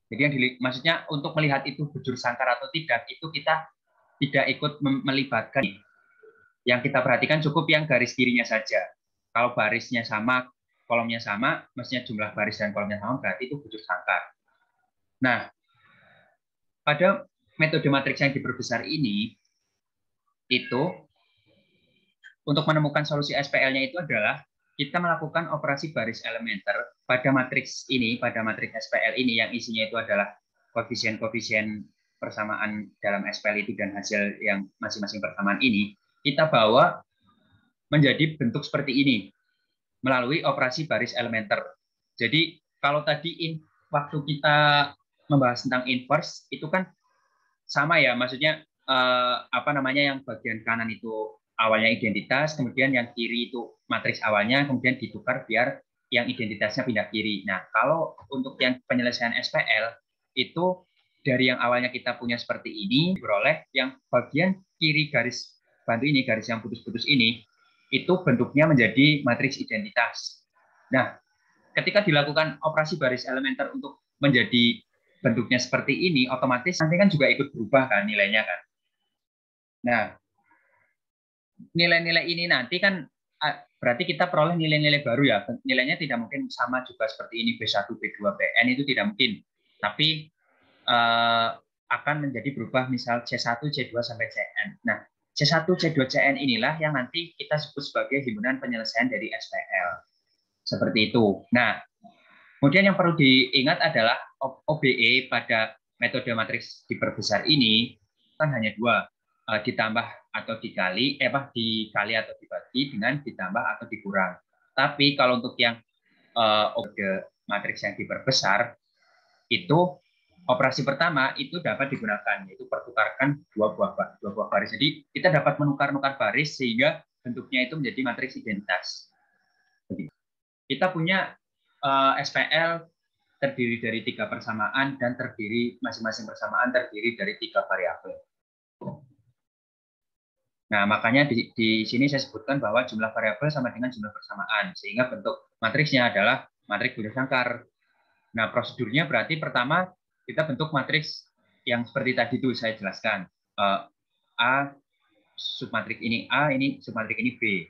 Jadi yang maksudnya untuk melihat itu bujur sangkar atau tidak, itu kita tidak ikut melibatkan. Yang kita perhatikan cukup yang garis kirinya saja. Kalau barisnya sama, kolomnya sama, mestinya jumlah baris dan kolomnya sama, berarti itu bujur sangkar. Nah, pada metode matriks yang diperbesar ini, itu untuk menemukan solusi SPL-nya itu adalah kita melakukan operasi baris elementer pada matriks ini, pada matriks SPL ini yang isinya itu adalah koefisien-koefisien persamaan dalam SPL itu dan hasil yang masing-masing persamaan ini, kita bawa menjadi bentuk seperti ini melalui operasi baris elementer. Jadi kalau tadi waktu kita membahas tentang inverse itu kan sama ya, maksudnya yang bagian kanan itu awalnya identitas, kemudian yang kiri itu matriks awalnya, kemudian ditukar biar yang identitasnya pindah kiri. Nah, kalau untuk yang penyelesaian SPL itu dari yang awalnya kita punya seperti ini, diperoleh yang bagian kiri garis bantu ini, garis yang putus-putus ini, itu bentuknya menjadi matriks identitas. Nah, ketika dilakukan operasi baris elementer untuk menjadi bentuknya seperti ini, otomatis nanti kan juga ikut berubah kan nilainya kan. Nah, nilai-nilai ini nanti kan berarti kita peroleh nilai-nilai baru ya. Nilainya tidak mungkin sama juga seperti ini, B1, B2, Bn itu tidak mungkin. Tapi akan menjadi berubah misal C1, C2, sampai Cn. Nah, C1, C2, Cn inilah yang nanti kita sebut sebagai himpunan penyelesaian dari SPL. Seperti itu. Nah, kemudian yang perlu diingat adalah OBE pada metode matriks diperbesar ini kan hanya dua, ditambah atau dikali atau dibagi dengan ditambah atau dikurang. Tapi kalau untuk yang metode matriks yang diperbesar itu operasi pertama itu dapat digunakan, yaitu pertukarkan dua buah baris. Jadi kita dapat menukar-nukar baris sehingga bentuknya itu menjadi matriks identitas. Jadi, kita punya SPL terdiri dari 3 persamaan dan masing-masing persamaan terdiri dari 3 variabel. Nah, makanya di sini saya sebutkan bahwa jumlah variabel sama dengan jumlah persamaan, sehingga bentuk matriksnya adalah matriks bujur sangkar. Nah, prosedurnya berarti pertama kita bentuk matriks yang seperti tadi itu saya jelaskan. A, submatrik ini A, ini submatrik ini B.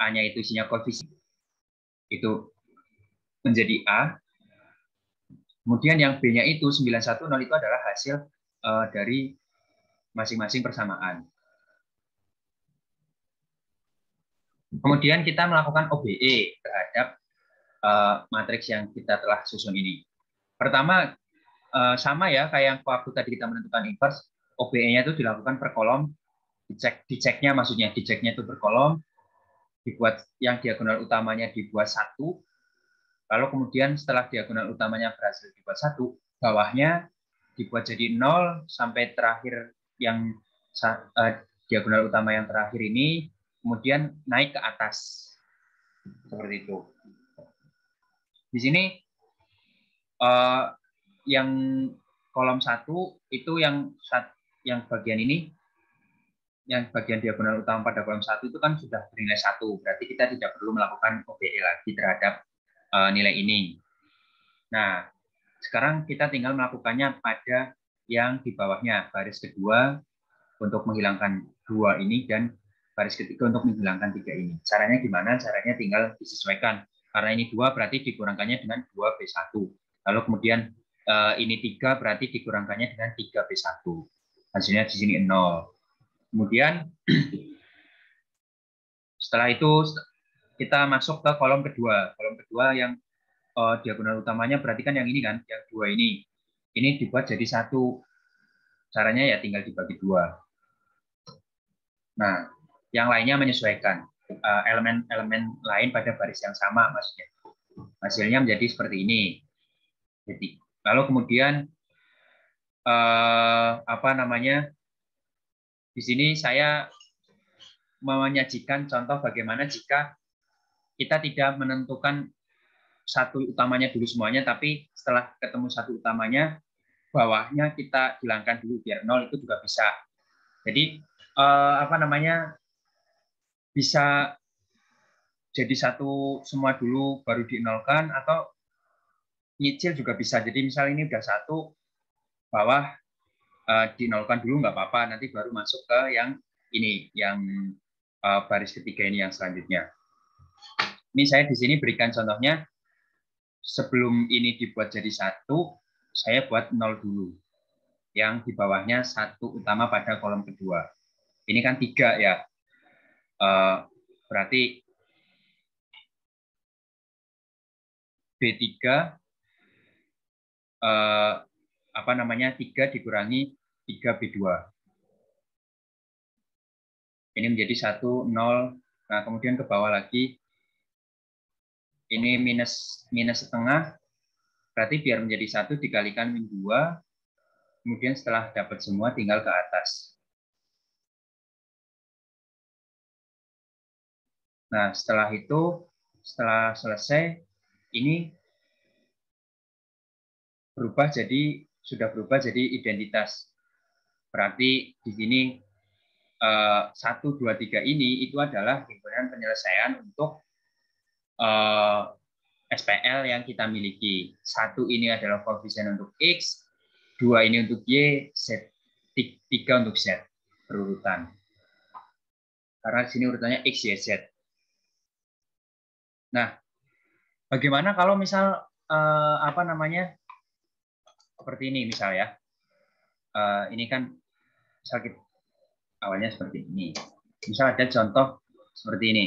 A-nya itu isinya koefisien. Itu menjadi A. Kemudian yang B-nya itu 910 itu adalah hasil dari masing-masing persamaan. Kemudian kita melakukan OBE terhadap matriks yang kita telah susun ini. Pertama, sama ya kayak yang waktu tadi kita menentukan inverse, OBE-nya itu dilakukan per kolom, diceknya maksudnya diceknya itu per kolom, dibuat yang diagonal utamanya dibuat 1, lalu kemudian setelah diagonal utamanya berhasil dibuat 1, bawahnya dibuat jadi 0 sampai terakhir yang diagonal utama yang terakhir ini, kemudian naik ke atas seperti itu. Di sini yang kolom 1 itu yang bagian ini, yang bagian diagonal utama pada kolom 1 itu kan sudah bernilai 1, berarti kita tidak perlu melakukan OBE lagi terhadap nilai ini. Nah, sekarang kita tinggal melakukannya pada yang di bawahnya, baris kedua untuk menghilangkan 2 ini dan baris ketiga untuk menghilangkan 3 ini. Caranya gimana? Caranya tinggal disesuaikan. Karena ini 2 berarti dikurangkannya dengan 2B1. Lalu kemudian ini 3 berarti dikurangkannya dengan 3B1. Hasilnya di sini 0. Kemudian setelah itu kita masuk ke kolom kedua. Kolom kedua yang diagonal utamanya berarti kan yang ini kan, yang 2 ini. Ini dibuat jadi 1. Caranya ya tinggal dibagi 2. Nah, yang lainnya menyesuaikan elemen-elemen lain pada baris yang sama maksudnya. Hasilnya menjadi seperti ini. Jadi, lalu kemudian di sini saya menyajikan contoh bagaimana jika kita tidak menentukan satu utamanya dulu semuanya, tapi setelah ketemu satu utamanya, bawahnya kita hilangkan dulu biar 0 itu juga bisa. Jadi bisa jadi 1 semua dulu baru dinolkan, atau nyicil juga bisa. Jadi misal ini udah 1, bawah dinolkan dulu nggak apa-apa, nanti baru masuk ke yang ini, yang baris ketiga ini yang selanjutnya. Ini saya di sini berikan contohnya, sebelum ini dibuat jadi 1, saya buat 0 dulu. Yang di bawahnya 1 utama pada kolom kedua. Ini kan 3 ya. Berarti B3 3 dikurangi 3B2. Ini menjadi 1, 0. Nah, kemudian ke bawah lagi. Ini minus setengah. Berarti biar menjadi 1 dikalikan min 2. Kemudian setelah dapat semua tinggal ke atas. Nah, setelah itu, setelah selesai, ini sudah berubah jadi identitas. Berarti di sini 1, 2, 3 ini itu adalah himpunan penyelesaian untuk SPL yang kita miliki. 1 ini adalah koefisien untuk X, 2 ini untuk Y, Z, 3 untuk Z, berurutan. Karena di sini urutannya X, Y, Z. Nah, bagaimana kalau misal seperti ini misal ya. Ini kan sakit awalnya seperti ini. Misal ada contoh seperti ini.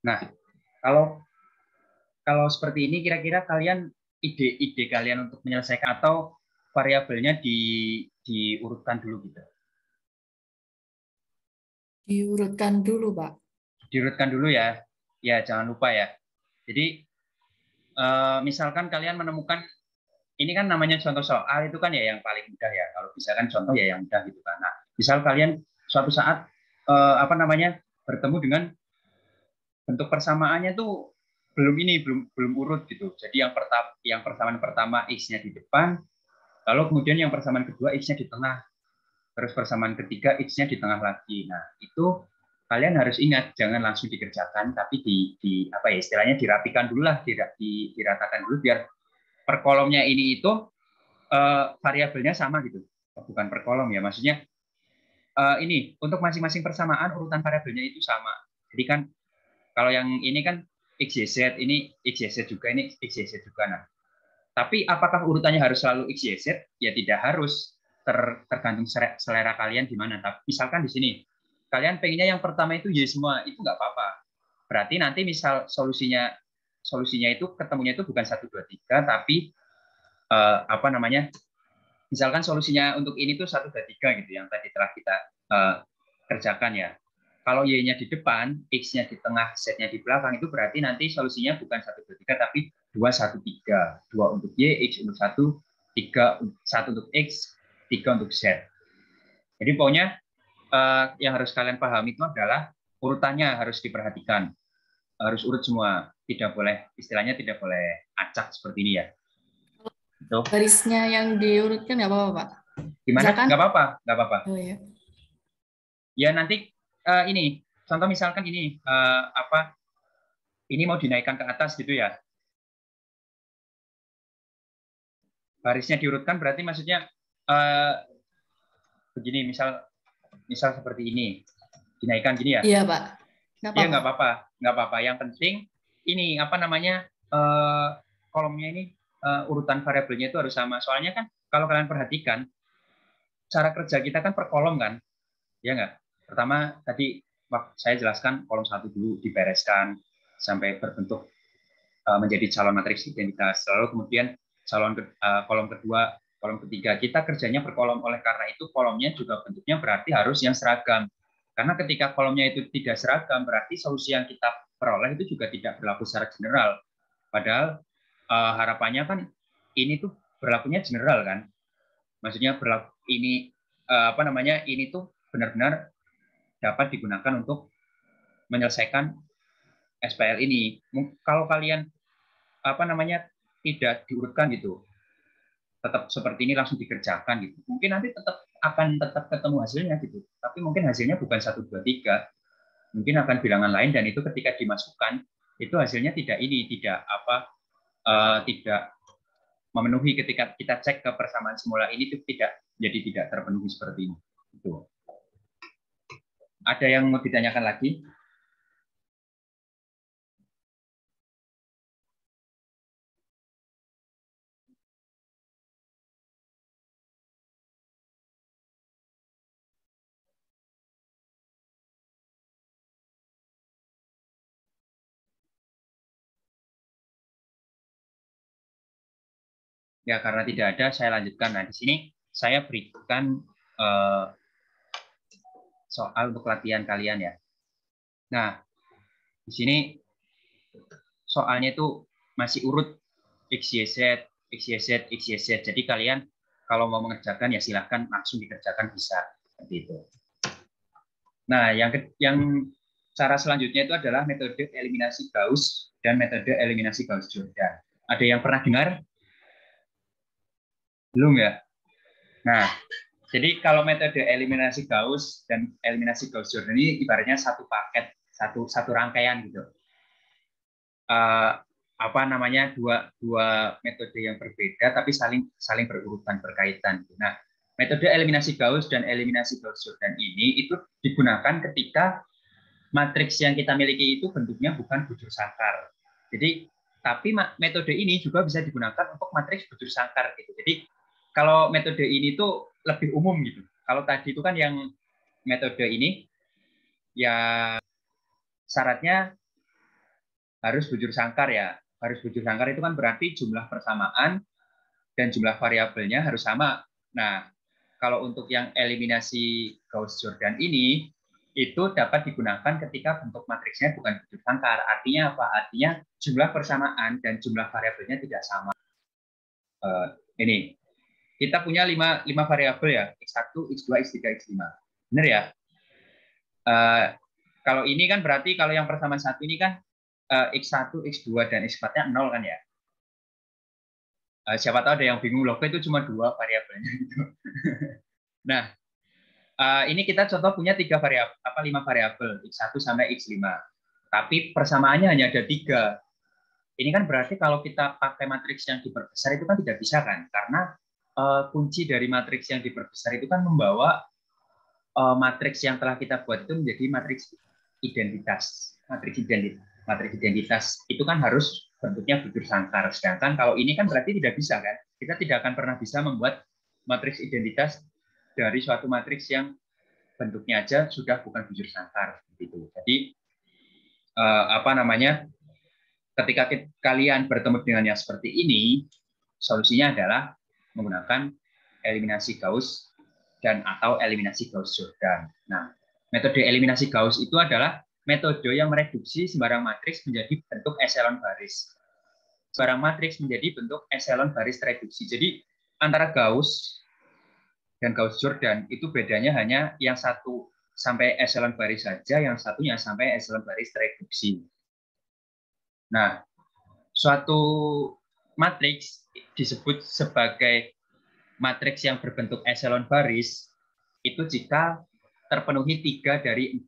Nah, kalau seperti ini, kira-kira kalian ide kalian untuk menyelesaikan atau variabelnya diurutkan dulu gitu? Diurutkan dulu, Pak. Diurutkan dulu ya. Ya, jangan lupa ya. Jadi, misalkan kalian menemukan, ini kan namanya contoh soal, itu kan ya yang paling mudah ya. Kalau bisa kan contoh ya yang mudah gitu kan. Nah, misal kalian suatu saat bertemu dengan bentuk persamaannya tuh belum urut gitu. Jadi yang persamaan pertama X-nya di depan, lalu kemudian yang persamaan kedua X-nya di tengah. Terus persamaan ketiga X-nya di tengah lagi. Nah, itu kalian harus ingat, jangan langsung dikerjakan, tapi istilahnya dirapikan dulu lah, diratakan dulu biar per kolomnya ini itu variabelnya sama gitu. Bukan per kolom ya, maksudnya ini untuk masing-masing persamaan urutan variabelnya itu sama. Jadi kan kalau yang ini kan XYZ, ini XYZ juga, ini XYZ juga. Nah, tapi apakah urutannya harus selalu XYZ? Ya tidak harus, tergantung selera kalian gimana. Tapi misalkan di sini kalian pengennya yang pertama itu Y semua, itu nggak apa-apa. Berarti nanti misal solusinya itu ketemunya itu bukan 1, 2, 3, tapi apa namanya? Misalkan solusinya untuk ini tuh 1, 2, 3 gitu yang tadi telah kita kerjakan ya. Kalau Y-nya di depan, X-nya di tengah, Z-nya di belakang, itu berarti nanti solusinya bukan 1, 2, 3, tapi 2, 1, 3. 2 untuk Y, X untuk 1, 3, 1 untuk X, 3 untuk Z. Jadi pokoknya yang harus kalian pahami itu adalah urutannya harus diperhatikan. Harus urut semua. Tidak boleh, istilahnya tidak boleh acak seperti ini ya. Itu. Barisnya yang diurutkan nggak apa-apa, Pak? Gimana? Misalkan? Nggak apa-apa, nggak apa-apa. Oh ya. Ya nanti ini, contoh misalkan ini apa? Ini mau dinaikkan ke atas gitu ya. Barisnya diurutkan berarti maksudnya begini, misal seperti ini, dinaikkan gini ya. Iya, Pak. Iya nggak apa-apa, nggak apa-apa. Yang penting ini apa namanya kolomnya ini urutan variabelnya itu harus sama. Soalnya kan kalau kalian perhatikan cara kerja kita kan per kolom kan, ya nggak? Pertama tadi saya jelaskan kolom 1 dulu dibereskan sampai berbentuk menjadi calon matriks identitas. Lalu kemudian kolom kedua, kolom ketiga kita kerjanya per kolom. Oleh karena itu kolomnya juga bentuknya berarti harus yang seragam. Karena ketika kolomnya itu tidak seragam, berarti solusi yang kita peroleh itu juga tidak berlaku secara general. Padahal harapannya kan ini tuh berlakunya general kan. Maksudnya berlaku ini apa namanya? Ini tuh benar-benar dapat digunakan untuk menyelesaikan SPL ini. Kalau kalian apa namanya tidak diurutkan gitu, tetap seperti ini langsung dikerjakan gitu, mungkin nanti tetap ketemu hasilnya gitu, tapi mungkin hasilnya bukan 1, 2, 3, mungkin akan bilangan lain, dan itu ketika dimasukkan itu hasilnya tidak tidak memenuhi. Ketika kita cek ke persamaan semula ini itu tidak terpenuhi seperti ini. Itu. Ada yang mau ditanyakan lagi? Ya, karena tidak ada, saya lanjutkan. Nah, di sini saya berikan soal untuk latihan kalian ya. Nah, di sini soalnya itu masih urut XYZ, XYZ, XYZ. Jadi kalian kalau mau mengerjakan ya silahkan langsung dikerjakan, bisa seperti itu. Nah, yang cara selanjutnya itu adalah metode eliminasi Gauss dan metode eliminasi Gauss-Jordan. Ada yang pernah dengar? Belum ya? Nah, jadi kalau metode eliminasi Gauss dan eliminasi Gauss-Jordan ini ibaratnya satu paket, satu rangkaian gitu. Apa namanya, dua metode yang berbeda tapi saling berurutan, berkaitan. Nah, metode eliminasi Gauss dan eliminasi Gauss-Jordan ini itu digunakan ketika matriks yang kita miliki itu bentuknya bukan bujur sangkar. Jadi, tapi metode ini juga bisa digunakan untuk matriks bujur sangkar gitu. Jadi, kalau metode ini tuh lebih umum gitu. Kalau tadi itu kan yang metode ini ya syaratnya harus bujur sangkar ya. Harus bujur sangkar itu kan berarti jumlah persamaan dan jumlah variabelnya harus sama. Nah, kalau untuk yang eliminasi Gauss-Jordan ini itu dapat digunakan ketika bentuk matriksnya bukan bujur sangkar. Artinya apa? Artinya jumlah persamaan dan jumlah variabelnya tidak sama. Ini kita punya 5 variabel ya, X1, X2, X3, X5. Benar ya? Kalau ini kan berarti kalau yang persamaan satu ini kan X1, X2, dan X4-nya 0 kan ya? Siapa tahu ada yang bingung, loh itu cuma 2 variabelnya gitu. Nah, ini kita contoh punya 5 variabel, X1 sampai X5. Tapi persamaannya hanya ada 3. Ini kan berarti kalau kita pakai matriks yang diperbesar itu kan tidak bisa kan? Karena kunci dari matriks yang diperbesar itu kan membawa matriks yang telah kita buat itu menjadi matriks identitas. Matriks identitas. Matriks identitas itu kan harus bentuknya bujur sangkar. Sedangkan kalau ini kan berarti tidak bisa kan? Kita tidak akan pernah bisa membuat matriks identitas dari suatu matriks yang bentuknya aja sudah bukan bujur sangkar gitu. Jadi ketika kalian bertemu dengan yang seperti ini, solusinya adalah menggunakan eliminasi Gauss dan atau eliminasi Gauss-Jordan. Nah, metode eliminasi Gauss itu adalah metode yang mereduksi sembarang matriks menjadi bentuk eselon baris. Sembarang matriks menjadi bentuk eselon baris tereduksi. Jadi antara Gauss dan Gauss-Jordan itu bedanya hanya yang satu sampai eselon baris saja, yang satunya sampai eselon baris tereduksi. Nah, suatu matriks disebut sebagai matriks yang berbentuk eselon baris itu jika terpenuhi 3 dari 4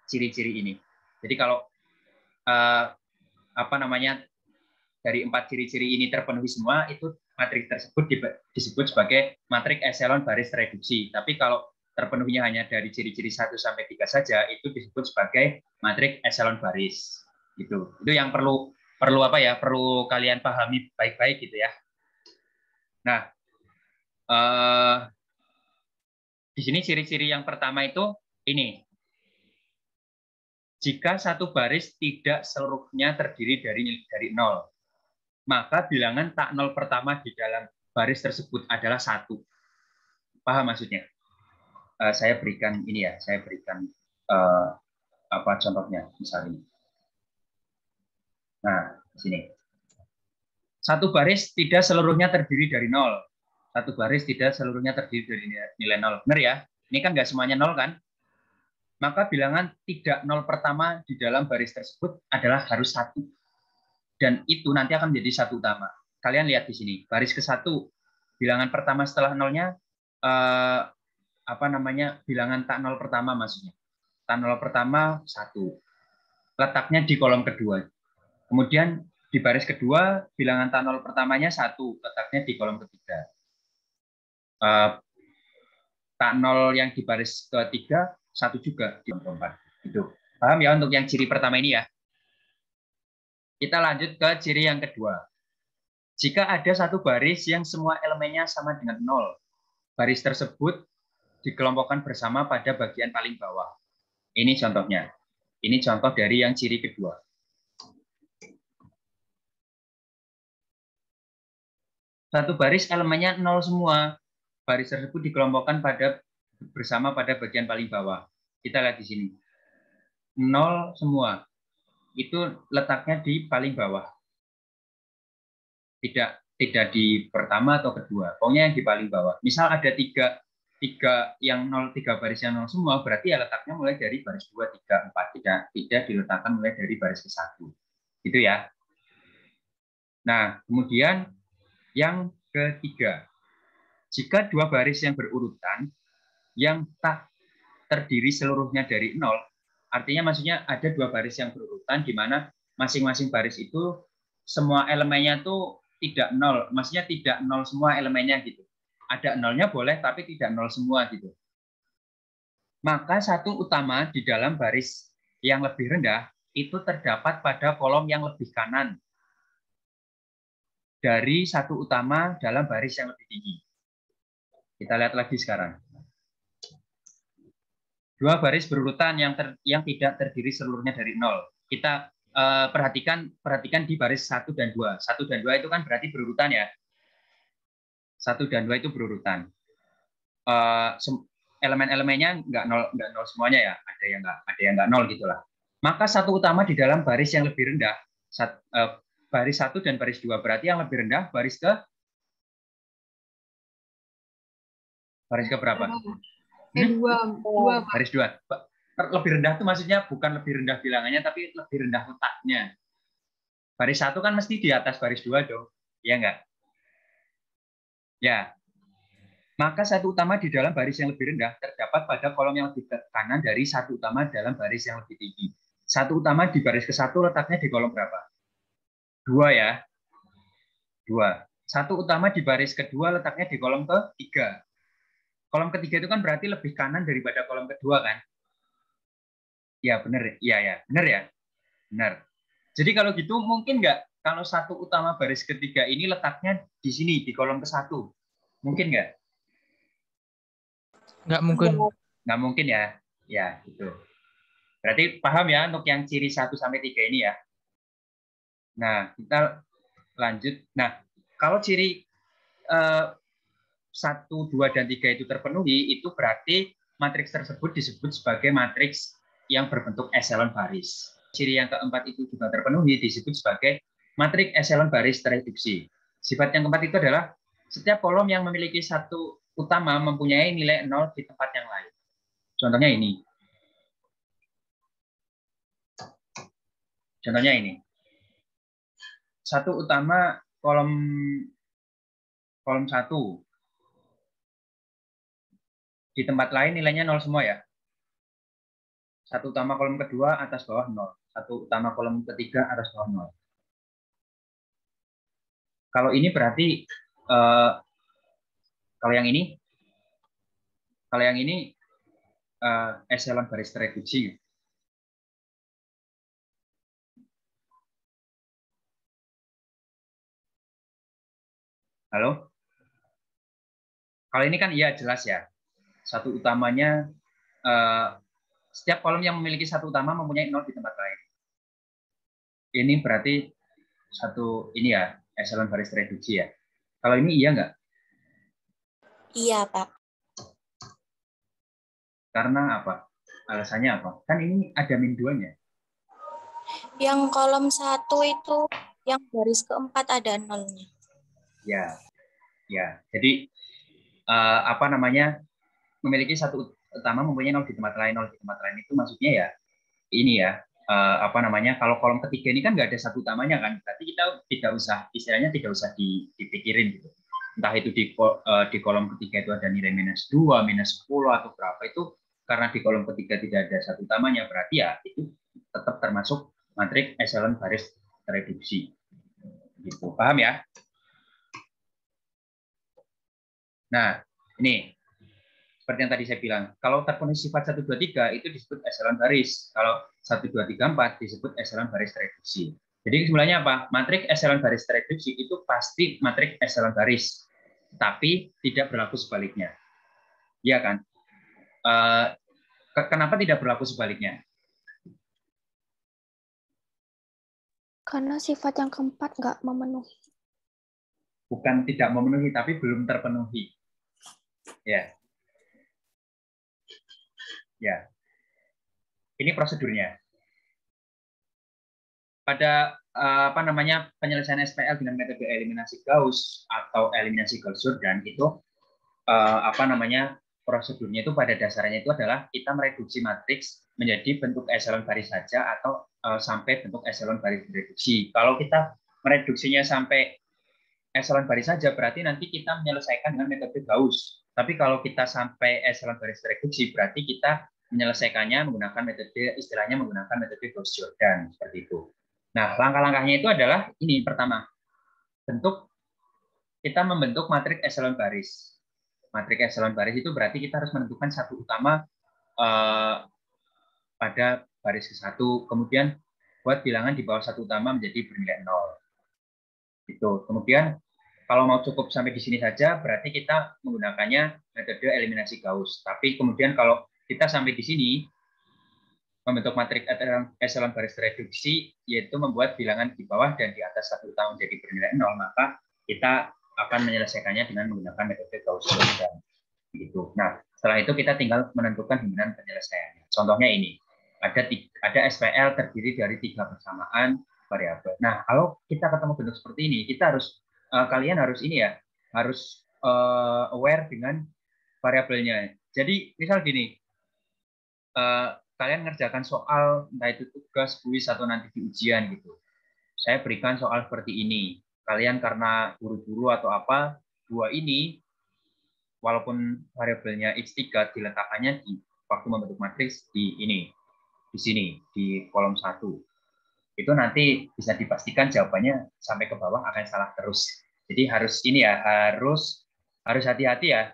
ciri-ciri ini. Jadi kalau dari 4 ciri-ciri ini terpenuhi semua, itu matriks tersebut disebut sebagai matriks eselon baris tereduksi. Tapi kalau terpenuhinya hanya dari ciri-ciri 1 sampai 3 saja, itu disebut sebagai matriks eselon baris. Itu yang perlu kalian pahami baik-baik gitu ya. Nah, di sini ciri-ciri yang pertama itu ini. Jika satu baris tidak seluruhnya terdiri dari 0, maka bilangan tak 0 pertama di dalam baris tersebut adalah 1. Paham maksudnya? Saya berikan contohnya misalnya. Nah, di sini. Satu baris tidak seluruhnya terdiri dari 0. Satu baris tidak seluruhnya terdiri dari nilai 0. Benar ya? Ini kan nggak semuanya 0 kan? Maka bilangan tidak 0 pertama di dalam baris tersebut adalah harus 1. Dan itu nanti akan menjadi satu utama. Kalian lihat di sini. Baris ke-1, bilangan pertama setelah 0-nya, bilangan tak 0 pertama maksudnya. Tak 0 pertama 1. Letaknya di kolom kedua. Kemudian di baris kedua, bilangan tak 0 pertamanya 1, letaknya di kolom ketiga. Tak 0 yang di baris ketiga, 1 juga di kolom keempat. Itu. Paham ya untuk yang ciri pertama ini ya? Kita lanjut ke ciri yang kedua. Jika ada satu baris yang semua elemennya sama dengan 0, baris tersebut dikelompokkan bersama pada bagian paling bawah. Ini contohnya. Ini contoh dari yang ciri kedua. Satu baris elemennya 0 semua. Baris tersebut dikelompokkan bersama pada bagian paling bawah. Kita lihat di sini. 0 semua. Itu letaknya di paling bawah. Tidak di pertama atau kedua. Pokoknya yang di paling bawah. Misal ada 3 baris yang 0 semua, berarti ya letaknya mulai dari baris 2, 3, 4. Tidak diletakkan mulai dari baris ke-1. Gitu ya. Nah, kemudian yang ketiga, jika dua baris yang berurutan yang tak terdiri seluruhnya dari 0, artinya maksudnya ada dua baris yang berurutan di mana masing-masing baris itu semua elemennya tuh tidak 0, maksudnya tidak 0 semua elemennya gitu. Ada 0-nya boleh tapi tidak 0 semua gitu. Maka satu utama di dalam baris yang lebih rendah itu terdapat pada kolom yang lebih kanan dari satu utama dalam baris yang lebih tinggi. Kita lihat lagi sekarang. Dua baris berurutan yang tidak terdiri seluruhnya dari 0. Kita perhatikan di baris 1 dan 2. 1 dan 2 itu kan berarti berurutan ya. 1 dan 2 itu berurutan. Elemen-elemennya nggak 0 semuanya ya. Ada yang nggak 0 gitulah. Maka satu utama di dalam baris yang lebih rendah, baris 1 dan baris 2. Berarti yang lebih rendah baris ke berapa? Dua. Baris 2. Lebih rendah itu maksudnya bukan lebih rendah bilangannya, tapi lebih rendah letaknya. Baris 1 kan mesti di atas baris 2 dong. Ya enggak? Ya. Maka satu utama di dalam baris yang lebih rendah terdapat pada kolom yang lebih kanan dari satu utama dalam baris yang lebih tinggi. Satu utama di baris ke-1 letaknya di kolom berapa? 2 ya. 2. Satu utama di baris kedua letaknya di kolom ke-3. Kolom ketiga itu kan berarti lebih kanan daripada kolom kedua kan? Ya benar, iya ya, benar ya, benar. Jadi kalau gitu mungkin nggak kalau satu utama baris ketiga ini letaknya di sini, di kolom ke-1? Mungkin nggak? Nggak mungkin. Nggak mungkin ya? Ya, gitu. Berarti paham ya untuk yang ciri 1 sampai 3 ini ya? Nah, kita lanjut. Nah, kalau ciri 1, 2, dan 3 itu terpenuhi, itu berarti matriks tersebut disebut sebagai matriks yang berbentuk eselon baris. Ciri yang keempat itu juga terpenuhi, disebut sebagai matriks eselon baris tereduksi. Sifat yang keempat itu adalah setiap kolom yang memiliki satu utama mempunyai nilai 0 di tempat yang lain. Contohnya ini. Contohnya ini. Satu utama kolom 1. Di tempat lain nilainya 0 semua ya. Satu utama kolom kedua atas bawah 0. Satu utama kolom ketiga atas bawah 0. Kalau ini berarti kalau yang ini eselon baris tereduksi. Halo? Kalau ini kan iya jelas ya. Satu utamanya setiap kolom yang memiliki satu utama mempunyai 0 di tempat lain. Ini berarti ini ya eselon baris tereduksi ya. Kalau ini iya nggak? Iya, Pak. Karena apa? Alasannya apa? Kan ini ada min 2-nya. Yang kolom 1 itu yang baris keempat ada 0-nya. Ya. Jadi memiliki satu utama mempunyai 0 di tempat lain, 0 di tempat lain itu maksudnya ya ini ya kalau kolom ketiga ini kan nggak ada satu utamanya kan, berarti kita tidak usah dipikirin gitu. Entah itu di kolom ketiga itu ada nilai -2, -10 atau berapa, itu karena di kolom ketiga tidak ada satu utamanya, berarti ya itu tetap termasuk matriks eselon baris tereduksi. Gitu. Paham ya? Nah, ini seperti yang tadi saya bilang, kalau terpenuhi sifat 1, 2, 3 itu disebut eselon baris. Kalau 1, 2, 3, 4 disebut eselon baris tereduksi. Jadi sebenarnya apa? Matriks eselon baris tereduksi itu pasti matriks eselon baris, tapi tidak berlaku sebaliknya. Iya kan? Kenapa tidak berlaku sebaliknya? Karena sifat yang keempat nggak memenuhi. Bukan tidak memenuhi, tapi belum terpenuhi. Ya. Ya, ini prosedurnya. Pada penyelesaian SPL dengan metode eliminasi Gauss atau eliminasi Gauss-Jordan itu prosedurnya itu pada dasarnya itu adalah kita mereduksi matriks menjadi bentuk eselon baris saja atau sampai bentuk eselon baris reduksi. Kalau kita mereduksinya sampai eselon baris saja berarti nanti kita menyelesaikan dengan metode Gauss. Tapi kalau kita sampai eselon baris reduksi berarti kita menyelesaikannya menggunakan metode Gauss-Jordan seperti itu. Nah, langkah-langkahnya itu adalah ini pertama, kita membentuk matriks eselon baris. Matriks eselon baris itu berarti kita harus menentukan satu utama pada baris ke-1, kemudian buat bilangan di bawah satu utama menjadi bernilai 0. Itu. Kemudian kalau mau cukup sampai di sini saja, berarti kita menggunakannya metode eliminasi Gauss. Tapi kemudian kalau kita sampai di sini, membentuk matriks eselon baris reduksi, yaitu membuat bilangan di bawah dan di atas satu utama menjadi bernilai 0, maka kita akan menyelesaikannya dengan menggunakan metode Gauss-Jordan. Gitu. Nah, setelah itu kita tinggal menentukan himpunan penyelesaiannya. Contohnya ini, ada SPL terdiri dari 3 persamaan variabel. Nah, kalau kita ketemu bentuk seperti ini, kita kalian harus aware dengan variabelnya. Jadi misal gini, kalian ngerjakan soal entah itu tugas, kuis atau nanti di ujian gitu. Saya berikan soal seperti ini. Kalian karena buru-buru atau apa, 2 ini walaupun variabelnya x3 diletakkannya di waktu membentuk matriks di sini di kolom 1. Itu nanti bisa dipastikan jawabannya sampai ke bawah akan salah terus. Jadi harus hati-hati ya.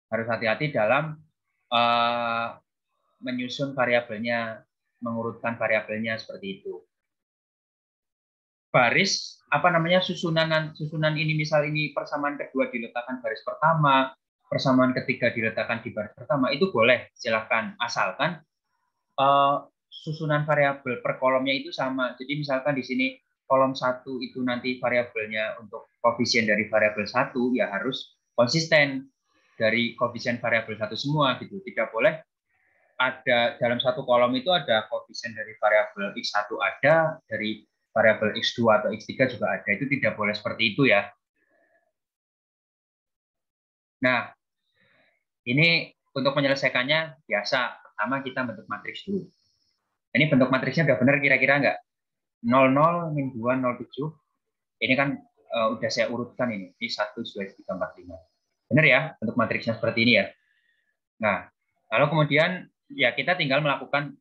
Harus hati-hati dalam menyusun variabelnya mengurutkan variabelnya seperti itu. Baris susunan ini, misal ini persamaan kedua diletakkan baris pertama, persamaan ketiga diletakkan di baris pertama, itu boleh, silakan, asalkan susunan variabel per kolomnya itu sama. Jadi misalkan di sini kolom 1 itu nanti variabelnya untuk koefisien dari variabel 1 ya harus konsisten dari koefisien variabel 1 semua gitu. Tidak boleh ada dalam satu kolom itu ada koefisien dari variabel X1 ada, dari variabel X2 atau X3 juga ada. Itu tidak boleh seperti itu ya. Nah, ini untuk menyelesaikannya biasa. Pertama kita bentuk matriks dulu. Ini bentuk matriksnya udah benar kira-kira nggak? 00, min 2, 07. Ini kan udah saya urutkan ini. Ini 1, 2, 3, 4, 5. Benar ya bentuk matriksnya seperti ini ya. Nah, lalu kemudian ya kita tinggal melakukan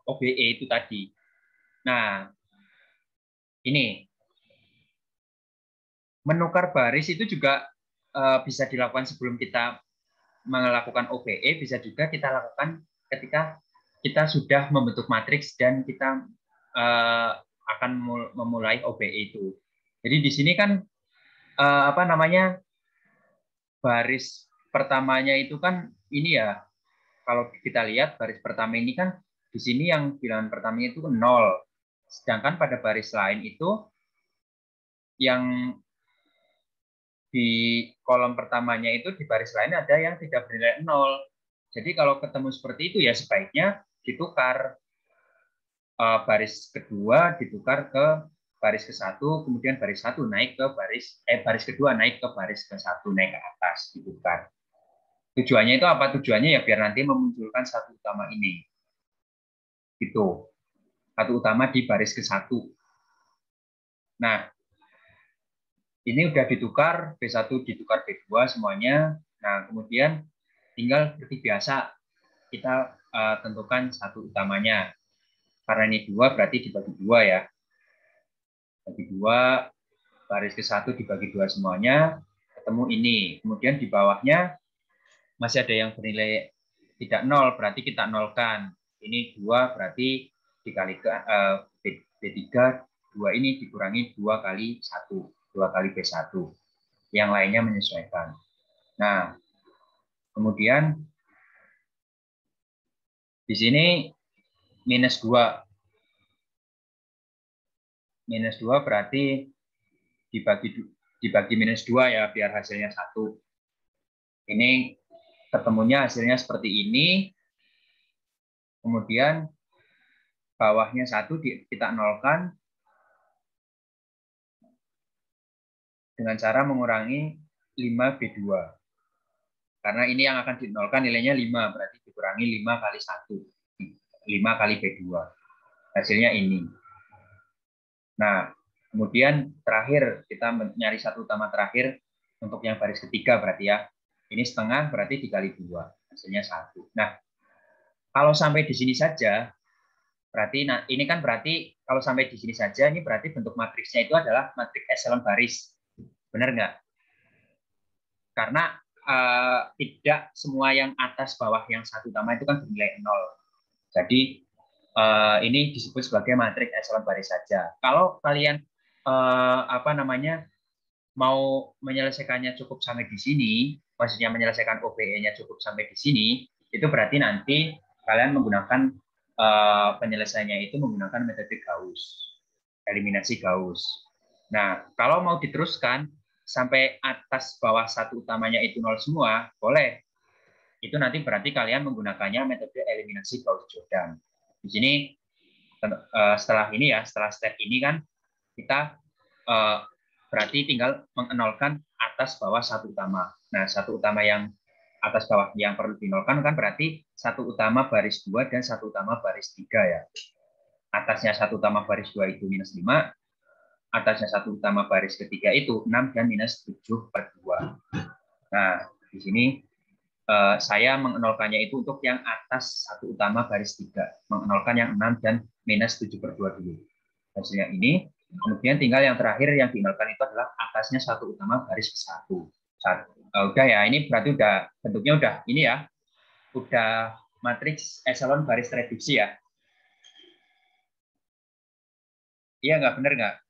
OBE itu tadi. Nah, ini menukar baris itu juga bisa dilakukan sebelum kita melakukan OBE, bisa juga kita lakukan ketika kita sudah membentuk matriks dan kita akan memulai OBE itu. Jadi di sini kan baris pertamanya itu kan ini ya, kalau kita lihat baris pertama ini kan di sini yang bilangan pertamanya itu 0. Sedangkan pada baris lain itu yang di kolom pertamanya itu di baris lain ada yang tidak bernilai 0. Jadi kalau ketemu seperti itu ya sebaiknya ditukar. Baris kedua ditukar ke baris ke-1, kemudian baris 1 naik ke baris kedua naik ke baris ke-1, naik ke atas, ditukar. Tujuannya itu apa? Tujuannya ya biar nanti memunculkan satu utama ini. Gitu. Satu utama di baris ke-1. Nah, ini udah ditukar, B1 ditukar B2 semuanya. Nah, kemudian tinggal seperti biasa kita tentukan satu utamanya. Karena ini 2 berarti dibagi 2 ya. Bagi 2, baris ke-1 dibagi 2 semuanya, ketemu ini. Kemudian di bawahnya masih ada yang bernilai tidak 0, berarti kita nolkan. Ini 2 berarti dikalikan B3, 2 ini dikurangi 2 kali 1, 2 kali B1. Yang lainnya menyesuaikan. Nah, kemudian di sini minus 2. Minus 2 berarti dibagi minus 2 ya, biar hasilnya 1. Ini ketemunya hasilnya seperti ini. Kemudian bawahnya 1 kita nolkan dengan cara mengurangi 5B2. Karena ini yang akan dinolkan nilainya 5, berarti dikurangi 5 kali 1. 5 kali B2. Hasilnya ini. Nah, kemudian terakhir kita mencari satu utama terakhir untuk yang baris ketiga berarti ya. Ini setengah berarti dikali 2. Hasilnya 1. Nah, kalau sampai di sini saja, berarti ini kan berarti kalau sampai di sini saja, ini berarti bentuk matriksnya itu adalah matriks echelon baris. Benar nggak? Karena tidak semua yang atas bawah yang satu utama itu kan bernilai 0. Jadi ini disebut sebagai matriks echelon baris saja. Kalau kalian mau menyelesaikannya cukup sampai di sini, maksudnya menyelesaikan OBE-nya cukup sampai di sini, itu berarti nanti kalian menggunakan penyelesaiannya itu menggunakan metode Gauss, eliminasi Gauss. Nah, kalau mau diteruskan sampai atas bawah satu utamanya itu 0 semua, boleh. Itu nanti berarti kalian menggunakannya metode eliminasi Gauss-Jordan. Di sini setelah ini ya, setelah step ini kan kita berarti tinggal mengenolkan atas bawah satu utama. Nah, satu utama yang atas bawah yang perlu dinolkan kan berarti satu utama baris 2 dan satu utama baris 3 ya. Atasnya satu utama baris 2 itu minus 5, atasnya satu utama baris ketiga itu 6 dan minus 7/2. Nah, di sini saya mengenolkannya itu untuk yang atas satu utama baris 3. Mengenolkan yang 6 dan minus 7/2 dulu. Hasilnya ini. Kemudian tinggal yang terakhir yang dienolkan itu adalah atasnya satu utama baris ke-1. Udah ya, ini berarti bentuknya udah ini ya. Udah matriks echelon baris reduksi ya. Iya nggak, benar nggak?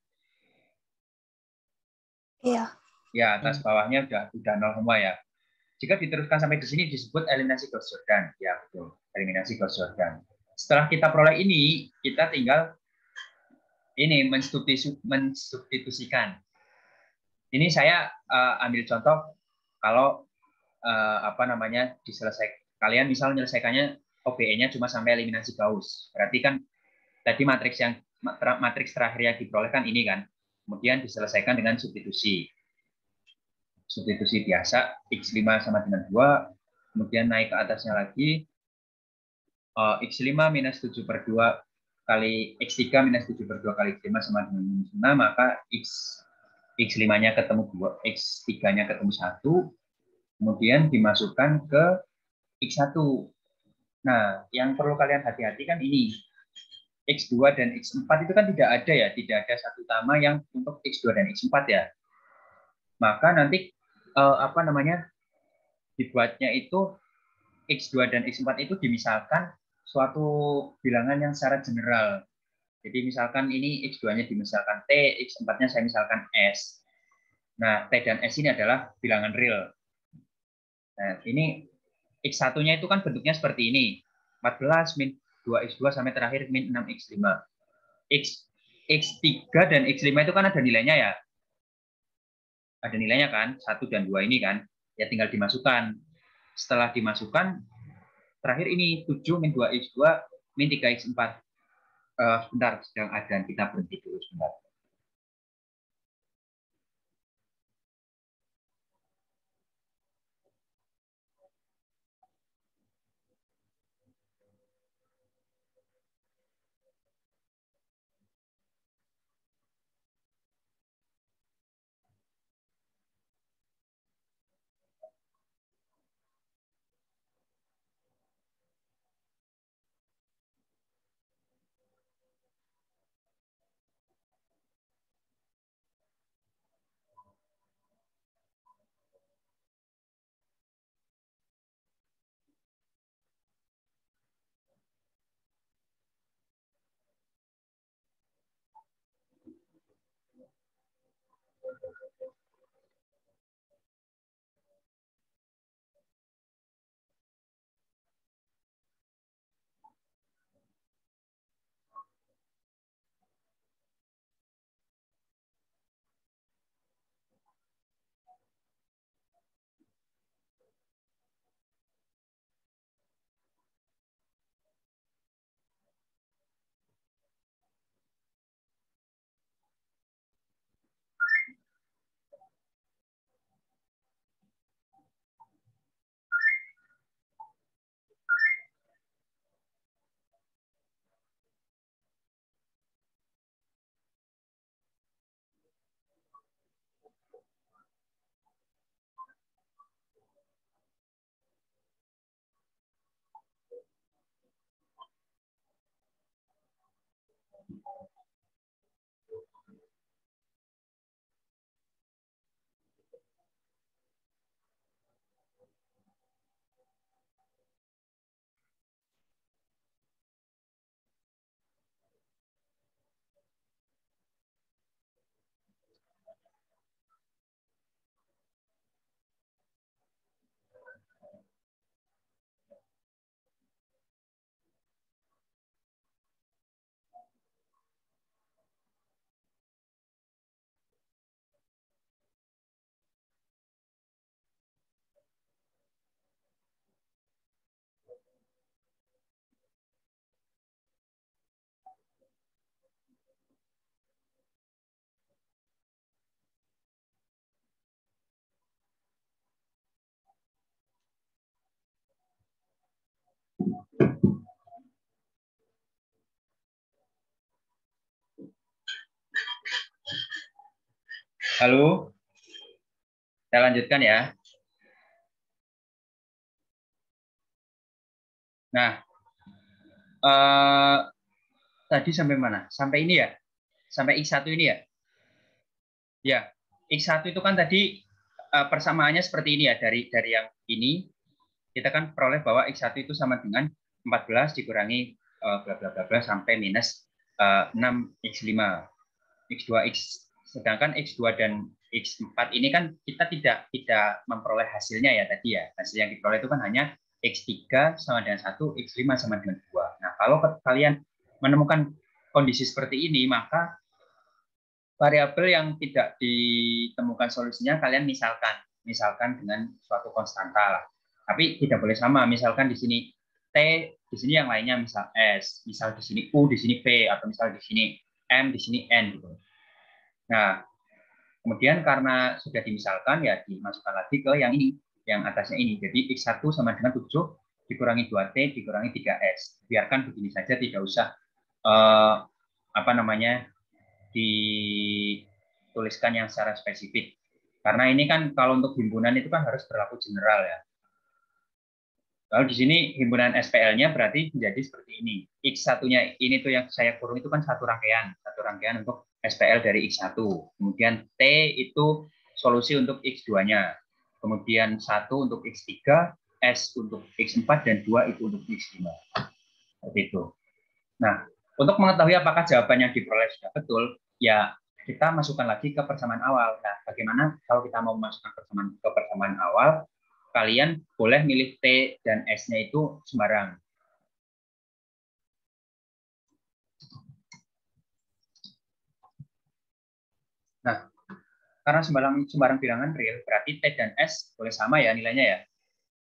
Iya. Ya, atas bawahnya udah 0 semua ya. Jika diteruskan sampai di sini disebut eliminasi Gauss-Jordan. Ya, betul. Eliminasi Gauss-Jordan. Setelah kita peroleh ini, kita tinggal ini mensubstitusikan. Ini saya ambil contoh kalau apa namanya diselesaikan. Kalian misal menyelesaikannya OBE-nya cuma sampai eliminasi Gauss. Berarti kan tadi matriks terakhir yang diperoleh kan ini kan. Kemudian diselesaikan dengan substitusi. Substitusi biasa, X5 sama dengan 2, kemudian naik ke atasnya lagi, X5 minus 7/2 kali X3 minus 7/2 kali X5 sama dengan minus 6, maka X5-nya ketemu 2, X3-nya ketemu 1, kemudian dimasukkan ke X1. Nah, yang perlu kalian hati-hati kan ini, X2 dan X4 itu kan tidak ada ya, tidak ada satu utama yang untuk X2 dan X4 ya. Maka nanti apa namanya dibuatnya itu X2 dan X4 itu dimisalkan suatu bilangan yang secara general. Jadi misalkan ini X2-nya dimisalkan T, X4-nya saya misalkan S. Nah, T dan S ini adalah bilangan real. Nah, ini X1-nya itu kan bentuknya seperti ini. 14 min 2X2 sampai terakhir min 6X5. X3 dan X5 itu kan ada nilainya ya. Ada nilainya kan, 1 dan 2 ini kan. Ya tinggal dimasukkan. Setelah dimasukkan, terakhir ini 7 min 2X2 min 3X4. Sebentar, sedang ada, kita berhenti dulu sebentar. Halo, saya lanjutkan ya. Nah, tadi sampai mana? Sampai ini ya? Sampai X1 ini ya? Ya, X1 itu kan tadi persamaannya seperti ini ya, dari yang ini kita kan peroleh bahwa X1 itu sama dengan 14 dikurangi bla bla bla bla sampai minus 6X5. X2, sedangkan X2 dan X4 ini kan kita tidak memperoleh hasilnya ya tadi ya. Hasil yang diperoleh itu kan hanya X3 sama dengan 1, X5 sama dengan 2. Nah, kalau kalian menemukan kondisi seperti ini, maka variabel yang tidak ditemukan solusinya kalian misalkan dengan suatu konstanta lah. Tapi tidak boleh sama. Misalkan di sini T, di sini yang lainnya misal S, misal di sini U, di sini P, atau misal di sini M, di sini N gitu. Nah, kemudian karena sudah dimisalkan ya dimasukkan lagi ke yang ini, yang atasnya ini. Jadi X1 sama dengan 7 dikurangi 2T dikurangi 3S. Biarkan begini saja, tidak usah dituliskan yang secara spesifik. Karena ini kan kalau untuk himpunan itu kan harus berlaku general ya. Lalu di sini himpunan SPL-nya berarti menjadi seperti ini. X1-nya ini tuh yang saya kurung itu kan satu rangkaian untuk SPL dari X1. Kemudian T itu solusi untuk X2-nya. Kemudian 1 untuk X3, S untuk X4, dan 2 itu untuk X5. Seperti itu. Nah, untuk mengetahui apakah jawaban yang diperoleh sudah betul, ya kita masukkan lagi ke persamaan awal. Nah, bagaimana kalau kita mau memasukkan ke persamaan awal, kalian boleh milih T dan S-nya itu sembarang. Nah, karena sembarang bilangan real, berarti T dan S boleh sama ya nilainya ya.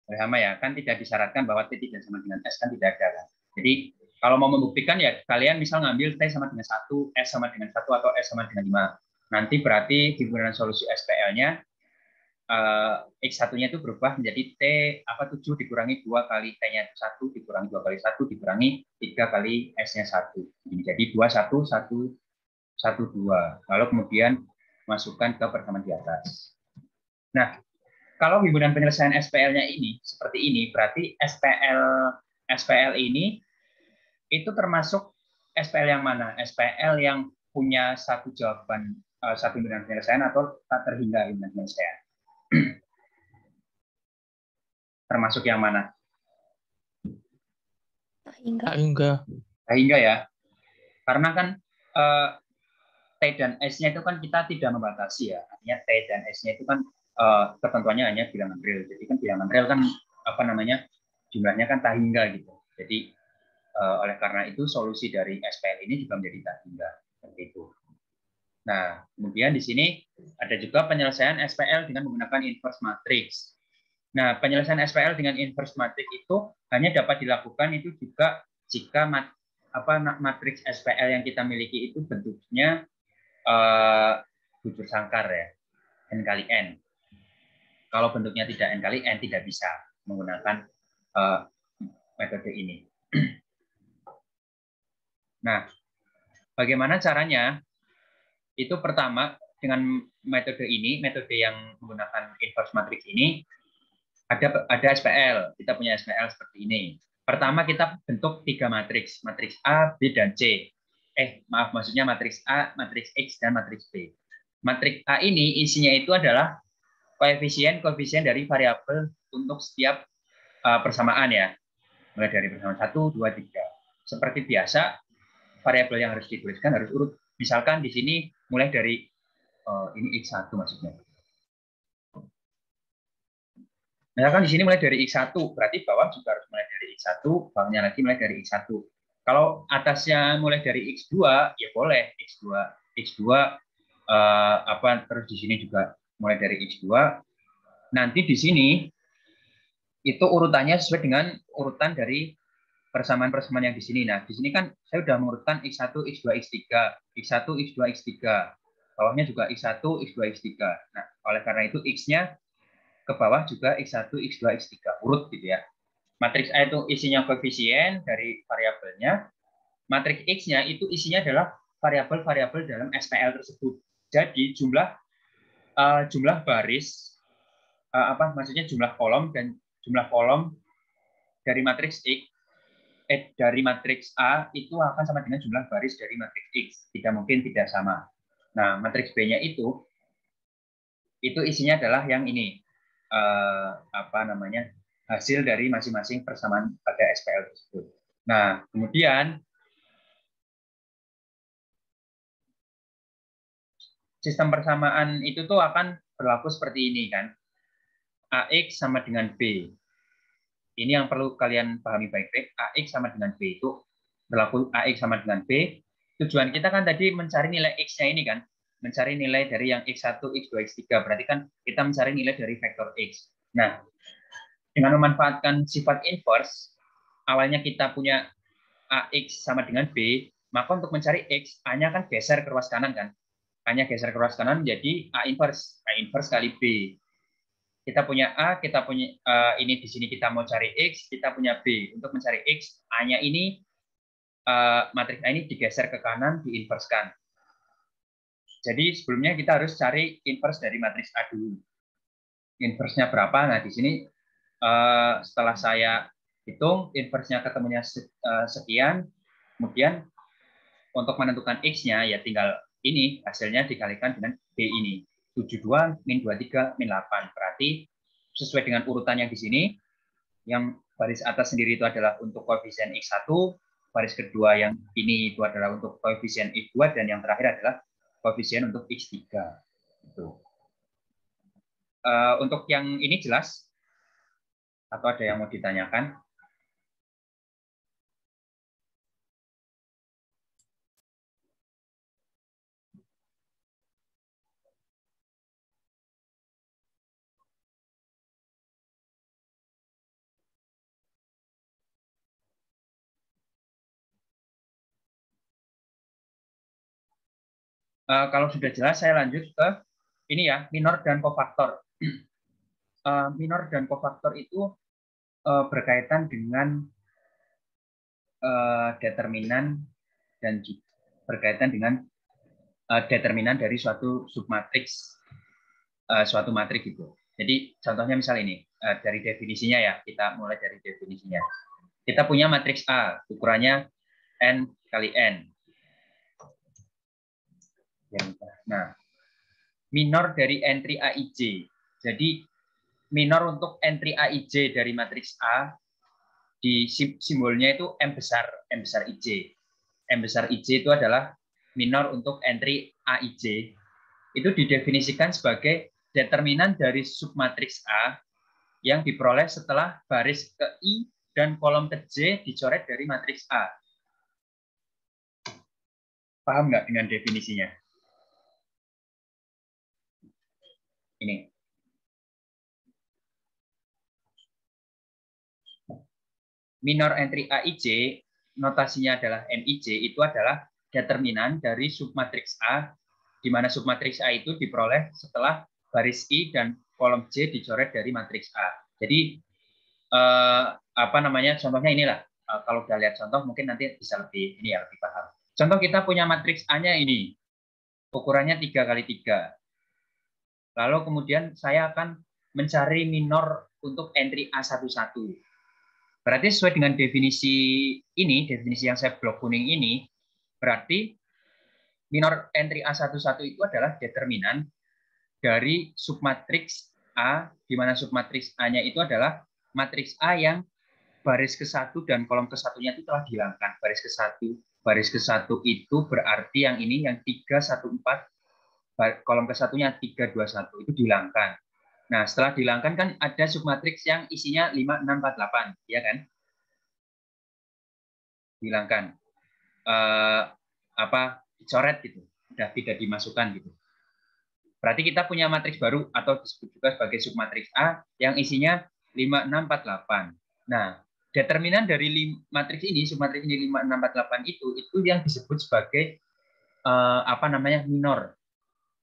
Boleh sama ya, kan tidak disyaratkan bahwa T tidak sama dengan S, kan tidak ada kan. Jadi, kalau mau membuktikan ya kalian misal ngambil T sama dengan 1, S sama dengan 1, atau S sama dengan 5. Nanti berarti himpunan solusi SPL-nya X1-nya itu berubah menjadi T 7 dikurangi 2 kali T-nya 1 dikurangi 2 kali 1 dikurangi 3 kali S-nya 1. Jadi 2, 1, 1, 1, 2. Lalu kemudian masukkan ke persamaan di atas. Nah, kalau himpunan penyelesaian SPL-nya ini seperti ini, berarti SPL ini itu termasuk SPL yang mana? SPL yang punya satu jawaban, satu himpunan penyelesaian, atau tak terhingga himpunan penyelesaian? Termasuk yang mana? Tak hingga ya. Karena kan T dan S-nya itu kan kita tidak membatasi ya. Artinya T dan S-nya itu kan ketentuannya hanya bilangan real. Jadi kan bilangan real kan jumlahnya kan tak hingga gitu. Jadi oleh karena itu solusi dari SPL ini juga menjadi tak hingga seperti itu. Nah, kemudian di sini ada juga penyelesaian SPL dengan menggunakan inverse matrix. Nah, penyelesaian SPL dengan inverse matrix itu hanya dapat dilakukan itu juga jika matriks SPL yang kita miliki itu bentuknya bujur sangkar ya, N kali N. Kalau bentuknya tidak N kali N, tidak bisa menggunakan metode ini. Nah, bagaimana caranya? Itu pertama, dengan metode ini, metode yang menggunakan inverse matrix ini, ada SPL. Kita punya SPL seperti ini. Pertama kita bentuk 3 matriks, matriks A, B, dan C. Maksudnya matriks A, matriks X, dan matriks B. Matriks A ini isinya itu adalah koefisien dari variabel untuk setiap persamaan ya. Mulai dari persamaan 1, 2, 3. Seperti biasa, variabel yang harus dituliskan harus urut. Misalkan di sini mulai dari ini X1 maksudnya. Misalkan di sini mulai dari X1, berarti bawah juga harus mulai dari X1, bawahnya lagi mulai dari X1. Kalau atasnya mulai dari X2, ya boleh X2 terus di sini juga mulai dari X2. Nanti di sini itu urutannya sesuai dengan urutan dari persamaan-persamaan yang di sini. Nah, di sini kan saya sudah mengurutkan X1, X2, X3, X1, X2, X3. Bawahnya juga X1, X2, X3. Nah, oleh karena itu X-nya ke bawah juga X1, X2, X3. Urut gitu ya. Matriks A itu isinya koefisien dari variabelnya. Matriks X-nya itu isinya adalah variabel-variabel dalam SPL tersebut. Jadi jumlah baris maksudnya jumlah kolom dan jumlah kolom dari matriks X dari matriks A itu akan sama dengan jumlah baris dari matriks X. Tidak mungkin tidak sama. Nah, matriks B-nya itu isinya adalah yang ini. Hasil dari masing-masing persamaan pada SPL tersebut. Nah, kemudian sistem persamaan itu tuh akan berlaku seperti ini kan. AX sama dengan B. Ini yang perlu kalian pahami baik-baik. AX sama dengan B itu berlaku AX sama dengan B. Tujuan kita kan tadi mencari nilai X-nya ini kan. Mencari nilai dari yang X1, X2, X3. Berarti kan kita mencari nilai dari vektor X. Nah, dengan memanfaatkan sifat inverse, awalnya kita punya AX sama dengan B, maka untuk mencari X, A-nya kan geser ke ruas kanan kan. A-nya geser ke ruas kanan menjadi A inverse. A inverse kali B. Kita punya A, kita punya ini di sini kita mau cari X, kita punya B. Untuk mencari X, A-nya ini matriks A ini digeser ke kanan, diinverskan. Jadi sebelumnya kita harus cari inverse dari matriks A dulu. Inverse-nya berapa? Nah, di sini setelah saya hitung, inverse-nya ketemunya sekian, kemudian untuk menentukan X-nya ya tinggal ini, hasilnya dikalikan dengan B ini. 72, min 23, min 8. Berarti sesuai dengan urutan yang di sini, yang baris atas sendiri itu adalah untuk koefisien X1, baris kedua yang ini itu adalah untuk koefisien X2, dan yang terakhir adalah koefisien untuk X3. Itu. Untuk yang ini jelas? Atau ada yang mau ditanyakan? Kalau sudah jelas, saya lanjut ke ini ya, minor dan kofaktor. Minor dan kofaktor itu berkaitan dengan determinan dan berkaitan dengan determinan dari suatu submatriks, suatu matriks itu. Jadi contohnya misal ini, dari definisinya ya, kita mulai dari definisinya. Kita punya matriks A, ukurannya N kali N. Nah, minor dari entry AIJ. Jadi minor untuk entry AIJ dari matriks A, di simbolnya itu M besar IJ. M besar IJ itu adalah minor untuk entry AIJ. Itu didefinisikan sebagai determinan dari submatriks A yang diperoleh setelah baris ke I dan kolom ke J dicoret dari matriks A. Paham nggak dengan definisinya? Ini. Minor entry AIJ, notasinya adalah MIJ, itu adalah determinan dari submatriks A, di mana submatriks A itu diperoleh setelah baris I dan kolom J dicoret dari matriks A. Jadi apa namanya? Contohnya inilah. Kalau udah lihat contoh mungkin nanti bisa lebih ini ya, lebih paham. Contoh kita punya matriks A-nya ini. Ukurannya 3 kali 3. Lalu kemudian saya akan mencari minor untuk entry A11. Berarti sesuai dengan definisi ini, definisi yang saya blok kuning ini, berarti minor entry A11 itu adalah determinan dari submatriks A, di mana submatriks A-nya itu adalah matriks A yang baris ke-1 dan kolom ke-1-nya itu telah dihilangkan. Baris ke-1 itu berarti yang ini, yang 314, kolom ke-1-nya 321, itu dihilangkan. Nah, setelah dihilangkan kan ada submatriks yang isinya 5648, ya kan? Dihilangkan. Dicoret gitu. Sudah tidak dimasukkan gitu. Berarti kita punya matriks baru atau disebut juga sebagai submatriks A yang isinya 5648. Nah, determinan dari matriks ini, submatriks ini 5648 itu yang disebut sebagai minor.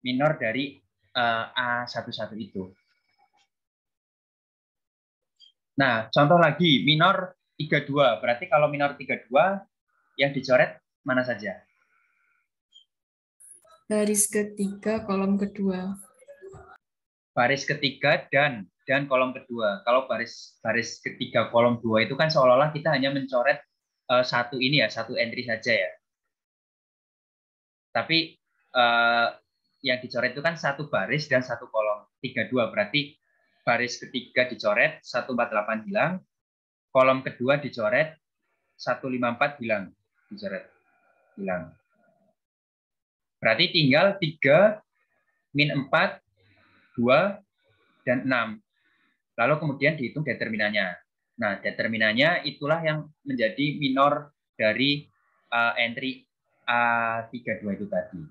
Minor dari A11 itu. Nah, contoh lagi, minor 32. Berarti kalau minor 32, yang dicoret mana saja? Baris ketiga, kolom kedua. Baris ketiga dan kolom kedua. Kalau baris ketiga, kolom 2 itu kan seolah-olah kita hanya mencoret satu entry saja ya. Tapi yang dicoret itu kan satu baris dan satu kolom. 32 berarti baris ketiga dicoret, 148 hilang. Kolom kedua dicoret, 154 hilang. Dicoret, hilang. Berarti tinggal 3 min 4, 2, dan 6. Lalu kemudian dihitung determinannya. Nah, determinannya itulah yang menjadi minor dari entry A32 itu tadi.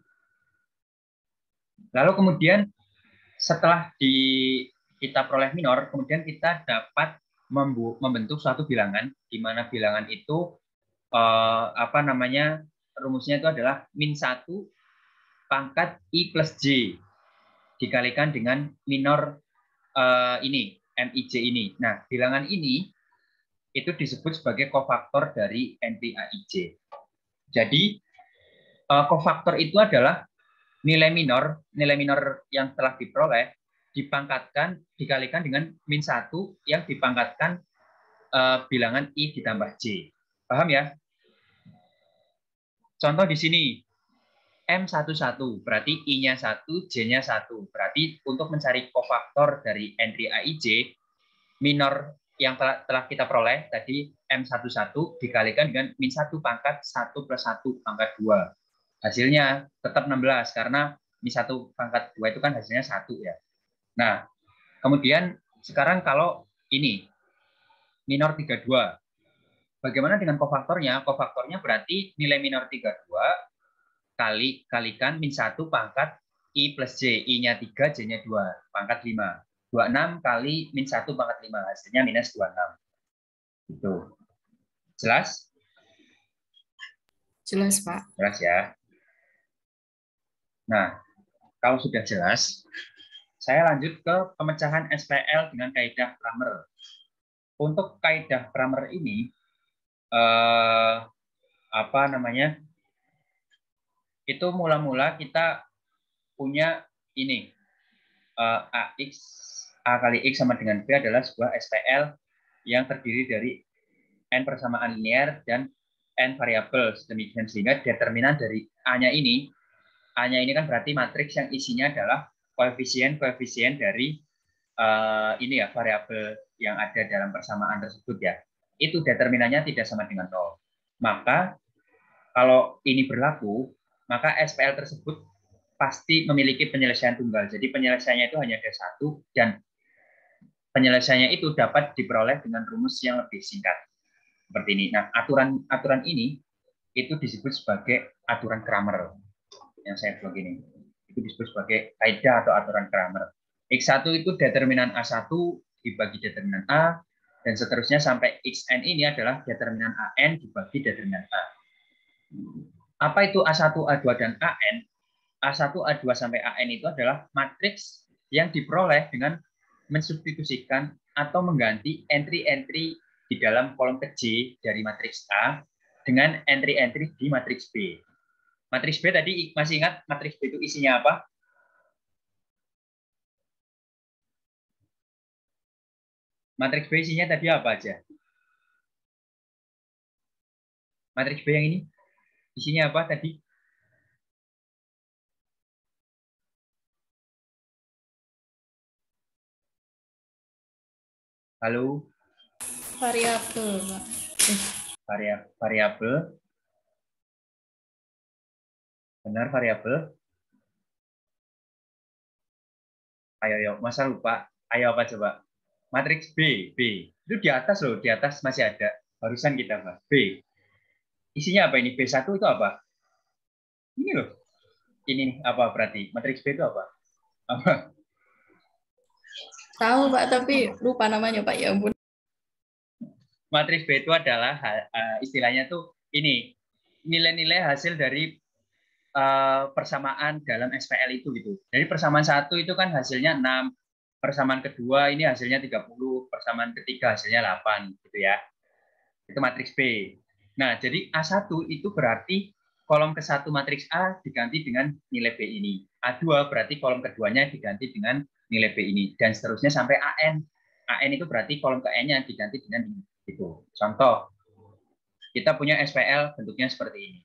Lalu kemudian setelah kita peroleh minor, kemudian kita dapat membentuk suatu bilangan, di mana bilangan itu rumusnya itu adalah min 1 pangkat I plus J dikalikan dengan minor ini, MIJ ini. Nah, bilangan ini itu disebut sebagai kofaktor dari entry AIJ. Jadi, kofaktor itu adalah nilai minor yang telah diperoleh dikalikan dengan min 1 yang dipangkatkan bilangan I ditambah J. Paham ya? Contoh di sini, M11 berarti I-nya 1, J-nya 1. Berarti untuk mencari kofaktor dari entry AIJ, minor yang telah kita peroleh tadi M11 dikalikan dengan min 1 pangkat 1 plus 1 pangkat 2. Hasilnya tetap 16 karena min 1 pangkat 2 itu kan hasilnya 1 ya. Nah, kemudian sekarang kalau ini minor 32. Bagaimana dengan kofaktornya? Kofaktornya berarti nilai minor 32 kalikan min 1 pangkat I plus J. I-nya 3, J-nya 2. Pangkat 5. 26 kali min 1 pangkat 5. Hasilnya minus 26. Itu. Jelas? Jelas, Pak. Jelas ya. Nah, kalau sudah jelas, saya lanjut ke pemecahan SPL dengan kaidah Cramer. Untuk kaidah Cramer ini, itu mula-mula kita punya ini, A kali X sama dengan B adalah sebuah SPL yang terdiri dari N persamaan linear dan N variabel sedemikian sehingga determinan dari A-nya ini kan berarti matriks yang isinya adalah koefisien dari ini ya variabel yang ada dalam persamaan tersebut ya. Itu determinannya tidak sama dengan 0. Maka kalau ini berlaku, maka SPL tersebut pasti memiliki penyelesaian tunggal. Jadi penyelesaiannya itu hanya ada satu dan penyelesaiannya itu dapat diperoleh dengan rumus yang lebih singkat. Seperti ini. Nah, aturan ini itu disebut sebagai aturan Cramer. Yang saya buat ini. Itu disebut sebagai kaidah atau aturan Cramer. X1 itu determinan A1 dibagi determinan A, dan seterusnya sampai Xn ini adalah determinan AN dibagi determinan A. Apa itu A1, A2, dan AN? A1, A2, sampai AN itu adalah matriks yang diperoleh dengan mensubstitusikan atau mengganti entry-entry di dalam kolom kecil dari matriks A dengan entry-entry di matriks B. Matriks B tadi masih ingat matriks B itu isinya apa? Matriks B isinya tadi apa aja? Matriks B yang ini isinya apa tadi? Halo? Variabel, Pak. Variabel. Benar, variabel. Ayo, masa lupa? Ayo apa coba? Matriks B. Itu di atas loh, di atas masih ada. Barusan kita bahas. B. Isinya apa ini? B1 itu apa? Ini loh. Ini nih, apa berarti? Matriks B itu apa? Apa? Tahu, Pak, tapi lupa namanya, Pak. Ya ampun. Matriks B itu adalah istilahnya tuh ini nilai-nilai hasil dari persamaan dalam SPL itu gitu. Jadi persamaan 1 itu kan hasilnya 6, persamaan kedua ini hasilnya 30, persamaan ketiga hasilnya 8 gitu ya. Itu matriks B. Nah, jadi A1 itu berarti kolom ke-1 matriks A diganti dengan nilai B ini. A2 berarti kolom keduanya diganti dengan nilai B ini dan seterusnya sampai AN. AN itu berarti kolom ke N-nya diganti dengan itu. Contoh, kita punya SPL bentuknya seperti ini.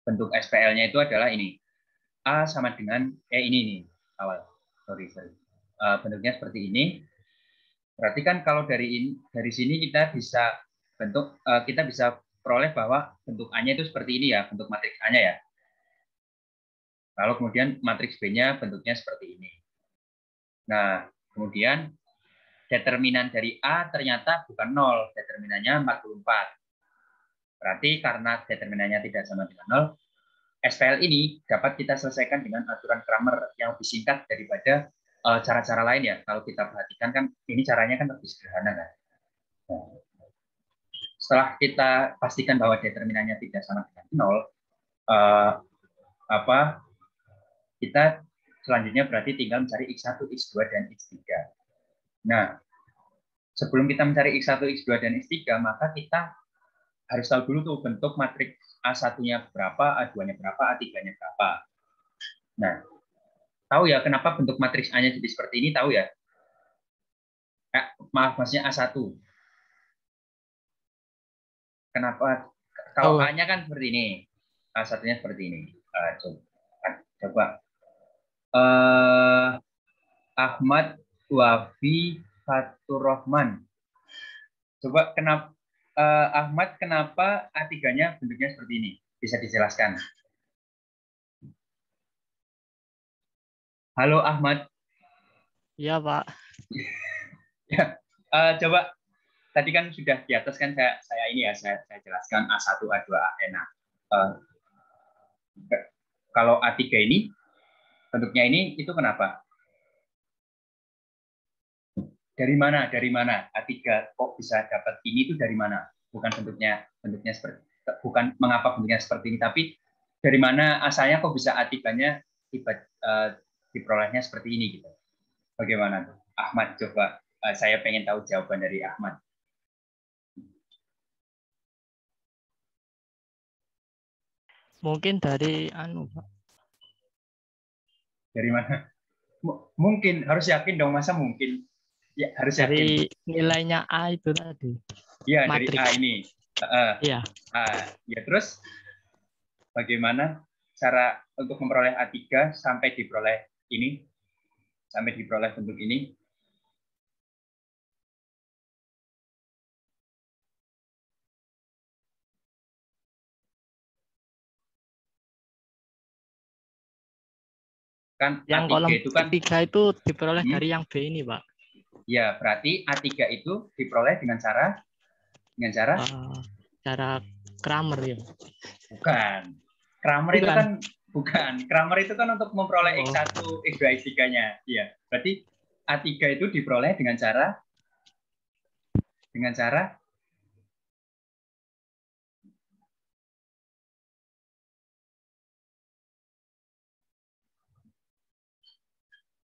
Bentuk SPL-nya itu adalah ini. A sama dengan ini nih awal. Sorry. Bentuknya seperti ini. Berarti kan kalau dari sini kita bisa kita bisa peroleh bahwa bentuk A-nya itu seperti ini ya, bentuk matriks A-nya ya. Lalu kemudian matriks B-nya bentuknya seperti ini. Nah, kemudian determinan dari A ternyata bukan 0, determinannya 44. Berarti karena determinannya tidak sama dengan 0, SPL ini dapat kita selesaikan dengan aturan Cramer yang lebih singkat daripada cara-cara lain ya. Kalau kita perhatikan kan ini caranya kan lebih sederhana kan. Nah, setelah kita pastikan bahwa determinannya tidak sama dengan 0, kita selanjutnya berarti tinggal mencari X1, X2, dan X3. Nah, sebelum kita mencari X1, X2, dan X3, maka kita harus tahu dulu tuh bentuk matriks A1-nya berapa, A2-nya berapa, A3-nya berapa. Nah, tahu ya kenapa bentuk matriks A-nya jadi seperti ini, tahu ya? Maaf, maksudnya A1. Kenapa? Kalau A-nya kan seperti ini, A1-nya seperti ini. Coba. Ahmad Wafi Fatur Rahman. Coba kenapa Ahmad kenapa A3-nya bentuknya seperti ini? Bisa dijelaskan? Halo Ahmad. Iya, Pak. Ya, coba tadi kan sudah di atas kan saya ini ya saya jelaskan A1, A2, AN. Nah, kalau A3 ini bentuknya ini itu kenapa? Dari mana? Dari mana? A3 kok bisa dapat ini itu dari mana? Bukan bentuknya seperti bukan mengapa bentuknya seperti ini, tapi dari mana asalnya kok bisa A3-nya diperolehnya seperti ini gitu. Bagaimana tuh? Ahmad coba saya pengen tahu jawaban dari Ahmad. Mungkin dari Pak. Dari mana? Mungkin harus yakin dong, masa mungkin? Ya, harus dari yakin. Nilainya A itu tadi. Iya, dari A ini. Iya. Ya, terus bagaimana cara untuk memperoleh A3 sampai diperoleh ini? Sampai diperoleh bentuk ini? Kan yang A3 kolom itu kan 3 itu diperoleh dari yang B ini, Pak. Ya, berarti A3 itu diperoleh dengan cara cara Cramer ya. Bukan. Cramer itu kan bukan. Cramer itu kan untuk memperoleh X1, X2, X3-nya. Iya. Berarti A3 itu diperoleh dengan cara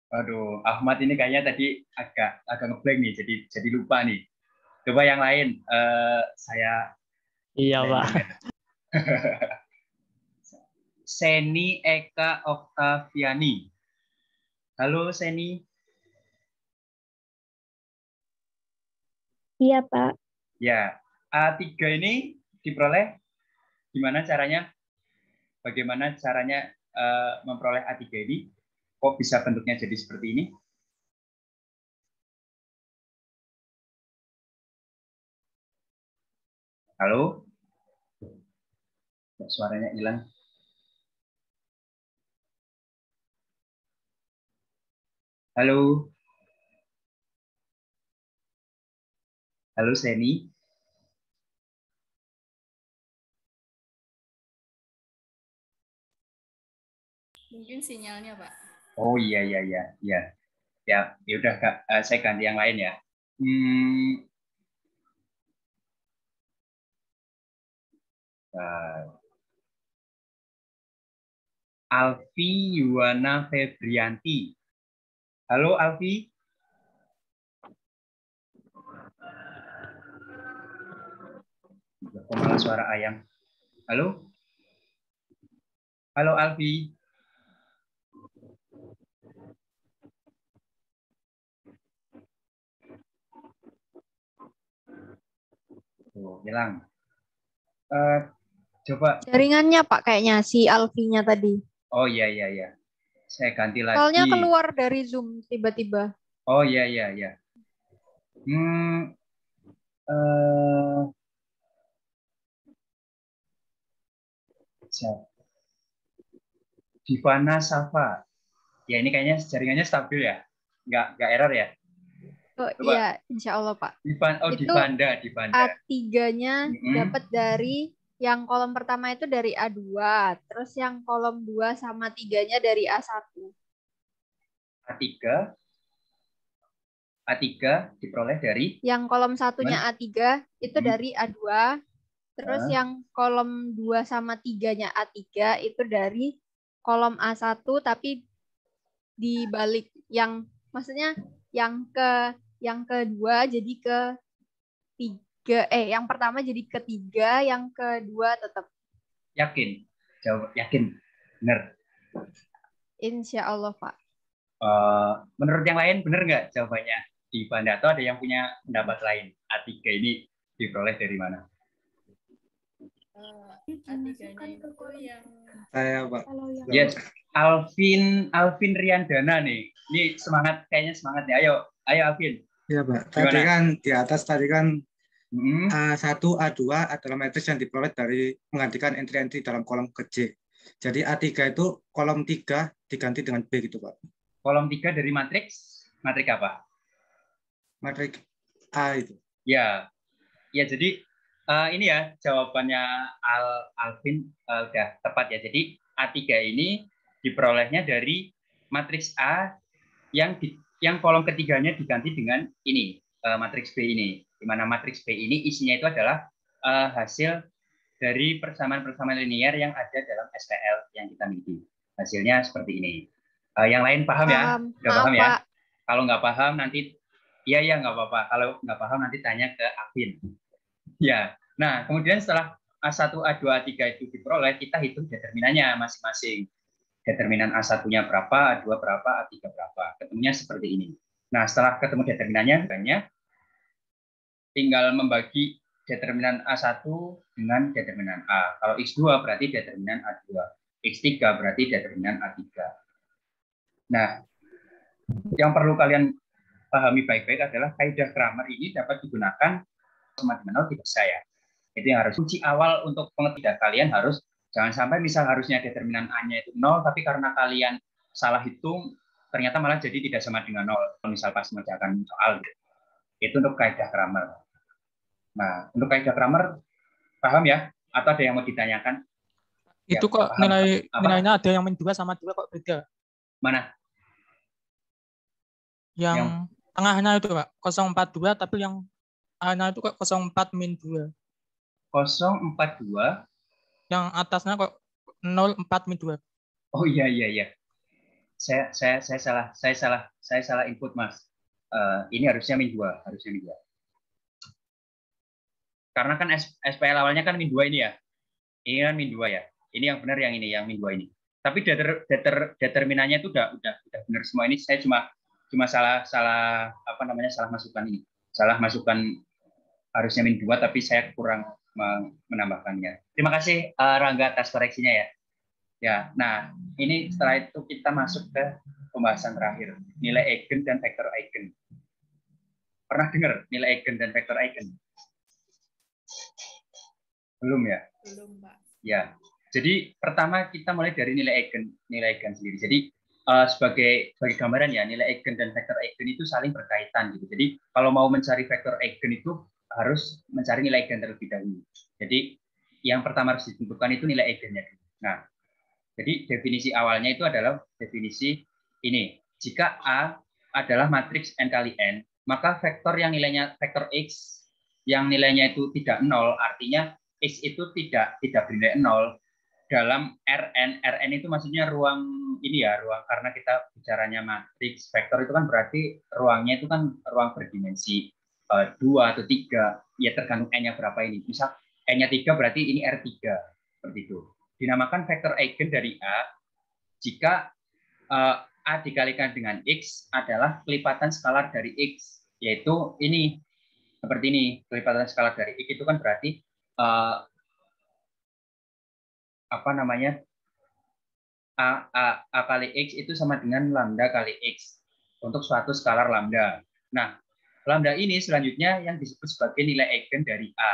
Aduh, Ahmad ini kayaknya tadi agak ngeblank nih, jadi lupa nih. Coba yang lain, saya. Iya, Pak. Seni Eka Oktaviani. Halo, Seni. Iya, Pak. Ya, A3 ini diperoleh gimana caranya? Bagaimana caranya memperoleh A3 ini? Kok bisa bentuknya jadi seperti ini? Halo? Suaranya hilang. Halo? Halo, Seni? Mungkin sinyalnya, Pak. Oh iya. Ya udah Kak, saya ganti yang lain ya. Alfi Yuwana Febrianti. Halo Alfi. Kok malah suara ayam. Halo? Halo Alfi. Oh, hilang. Coba. Jaringannya Pak kayaknya si Alfinya tadi. Oh iya. Saya ganti lagi. Soalnya keluar dari Zoom tiba-tiba. Oh iya. Divana Safa. Ya ini kayaknya jaringannya stabil ya, nggak error ya. Oh Coba. iya, insya Allah Pak. Itu Divanda. A3-nya dapat dari yang kolom pertama itu dari A2, terus yang kolom 2 sama 3-nya dari A1. A3 diperoleh dari? Yang kolom satunya A3 itu dari A2, terus yang kolom 2 sama 3-nya A3 itu dari kolom A1, tapi dibalik. Maksudnya yang kedua jadi ke 3, yang pertama jadi ketiga, yang kedua tetap. Yakin? Jawab yakin. Benar. Insya Allah, Pak. Menurut yang lain benar nggak jawabannya di Banda, atau ada yang punya pendapat lain? A3 ini diperoleh dari mana? A3-nya itu yang Saya, Pak. Yes, Alvin Riandana nih. Ini kayaknya semangat nih. Ayo Alvin. Iya, Pak. Tadi kan di atas A1, A2 adalah matriks yang diperoleh dari menggantikan entry-entry dalam kolom ke J. Jadi A3 itu kolom 3 diganti dengan B gitu, Pak. Kolom 3 dari matriks apa? Matriks A itu. Ya, jadi ini ya jawabannya Alvin udah tepat ya. Jadi A3 ini diperolehnya dari matriks A yang kolom ketiganya diganti dengan ini, matriks B ini. Di mana matriks B ini isinya itu adalah hasil dari persamaan-persamaan linear yang ada dalam SPL yang kita miliki. Hasilnya seperti ini. Yang lain paham ya? Udah paham ya? Pak. Kalau nggak paham nanti, iya nggak apa-apa. Kalau nggak paham nanti tanya ke Alvin. Ya. Nah, kemudian setelah A1, A2, A3 itu diperoleh, kita hitung determinannya masing-masing. Determinan A1-nya berapa, A2 berapa, A3 berapa. Ketemunya seperti ini. Nah, setelah ketemu determinannya, tinggal membagi determinan A1 dengan determinan A. Kalau X2 berarti determinan A2. X3 berarti determinan A3. Nah, yang perlu kalian pahami baik-baik adalah kaidah Kramer ini dapat digunakan sama dengan 0 tidak bisa ya. Itu yang harus kunci awal untuk pengetahuan kalian harus jangan sampai misal harusnya determinan A-nya itu 0, tapi karena kalian salah hitung ternyata malah jadi tidak sama dengan 0. Misal pas mengerjakan soal gitu. Itu untuk kaidah Kramer. Nah, untuk kaidah Kramer paham ya? Atau ada yang mau ditanyakan? Itu ya, kok nilainya ada yang min 2 sama 2 kok beda? Mana? Yang tengahnya itu, Pak, 042, tapi yang A-nya itu kok 04 min 2. 042? Yang atasnya kok 04 min 2. Oh iya. Saya salah input, Mas. Ini harusnya min 2, Karena kan SPL awalnya kan min 2 ini ya. Ini kan min 2 ya. Ini yang benar yang ini, yang min 2 ini. Tapi determinannya itu udah benar semua. Ini saya cuma salah masukkan ini. Salah masukkan harusnya min 2 tapi saya kurang menambahkannya. Terima kasih Rangga atas koreksinya ya. Ya, nah ini setelah itu kita masuk ke pembahasan terakhir, nilai eigen dan vektor eigen. Pernah dengar nilai eigen dan vektor eigen? Belum ya? belum, Pak. Ya. Jadi pertama kita mulai dari nilai eigen sendiri. Jadi sebagai gambaran ya, nilai eigen dan vektor eigen itu saling berkaitan gitu. Jadi kalau mau mencari vektor eigen itu harus mencari nilai eigen terlebih dahulu. Jadi yang pertama harus ditentukan itu nilai eigennya. Nah, jadi definisi awalnya itu adalah definisi ini. Jika A adalah matriks n kali n, maka vektor yang nilainya vektor x yang nilainya itu tidak 0, artinya x itu tidak bernilai 0 dalam Rn itu maksudnya ruang ini ya, ruang, karena kita bicaranya matriks vektor itu kan berarti ruangnya itu kan ruang berdimensi 2 atau 3, ya tergantung n-nya berapa ini. Misal n-nya 3 berarti ini R3 seperti itu. Dinamakan vektor eigen dari A jika A dikalikan dengan X adalah kelipatan skalar dari X, yaitu ini seperti ini, kelipatan skalar dari X itu kan berarti A kali X itu sama dengan lambda kali X untuk suatu skalar lambda. Nah, lambda ini selanjutnya yang disebut sebagai nilai eigen dari A.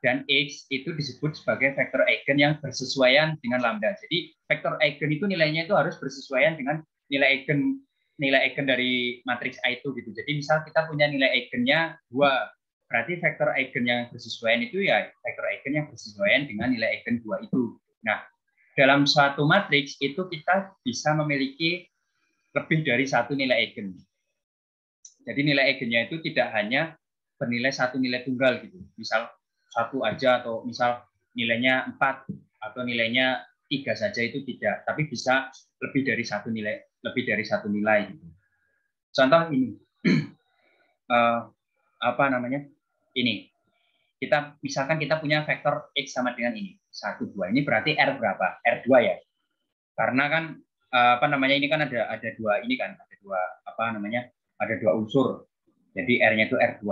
dan X itu disebut sebagai vektor eigen yang bersesuaian dengan lambda. Jadi vektor eigen itu nilainya itu harus bersesuaian dengan nilai eigen dari matriks A itu gitu. Jadi misal kita punya nilai eigennya 2, berarti vektor eigen yang bersesuaian itu ya vektor eigen yang bersesuaian dengan nilai eigen 2 itu. Nah, dalam suatu matriks itu kita bisa memiliki lebih dari satu nilai eigen. Jadi nilai eigennya itu tidak hanya bernilai satu nilai tunggal gitu. Misal 1 aja atau misal nilainya 4 atau nilainya 3 saja itu tidak, tapi bisa lebih dari satu nilai gitu. Contoh ini apa namanya? Ini. Misalkan kita punya vektor X sama dengan ini. 1 2. Ini berarti R berapa? R2 ya. Karena kan apa namanya ini kan ada dua ini kan, ada dua apa namanya? Ada 2 unsur. Jadi R-nya itu R2.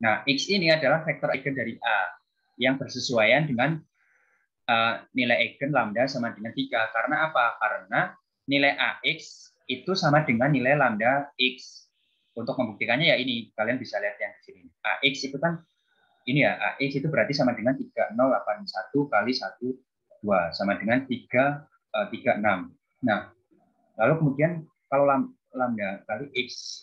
Nah, X ini adalah vektor eigen dari A yang bersesuaian dengan nilai eigen lambda sama dengan 3. Karena apa? Karena nilai AX itu sama dengan nilai lambda X. Untuk membuktikannya ya ini, kalian bisa lihat yang di sini. AX itu kan, ini ya, AX itu berarti sama dengan 3081 kali 1, 2. Sama dengan 336. Nah, lalu kemudian kalau lambda kali X,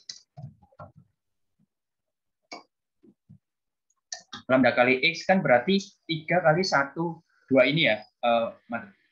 lambda kali X kan berarti 3 kali 1, 2 ini ya,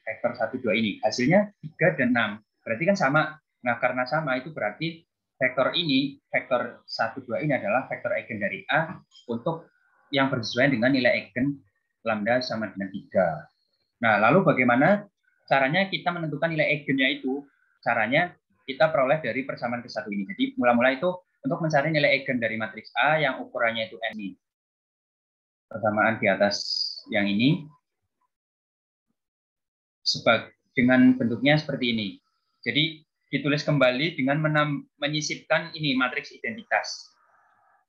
vektor 1, 2 ini. Hasilnya 3 dan 6. Berarti kan sama. Nah, karena sama itu berarti vektor ini, vektor 1, 2 ini adalah vektor eigen dari A untuk yang bersesuaian dengan nilai eigen lambda sama dengan 3. Nah, lalu bagaimana caranya kita menentukan nilai eigennya itu? Caranya kita peroleh dari persamaan ke-1 ini. Jadi, mula-mula itu untuk mencari nilai eigen dari matriks A yang ukurannya itu N ini. Persamaan di atas yang ini dengan bentuknya seperti ini. Jadi ditulis kembali dengan menyisipkan ini matriks identitas.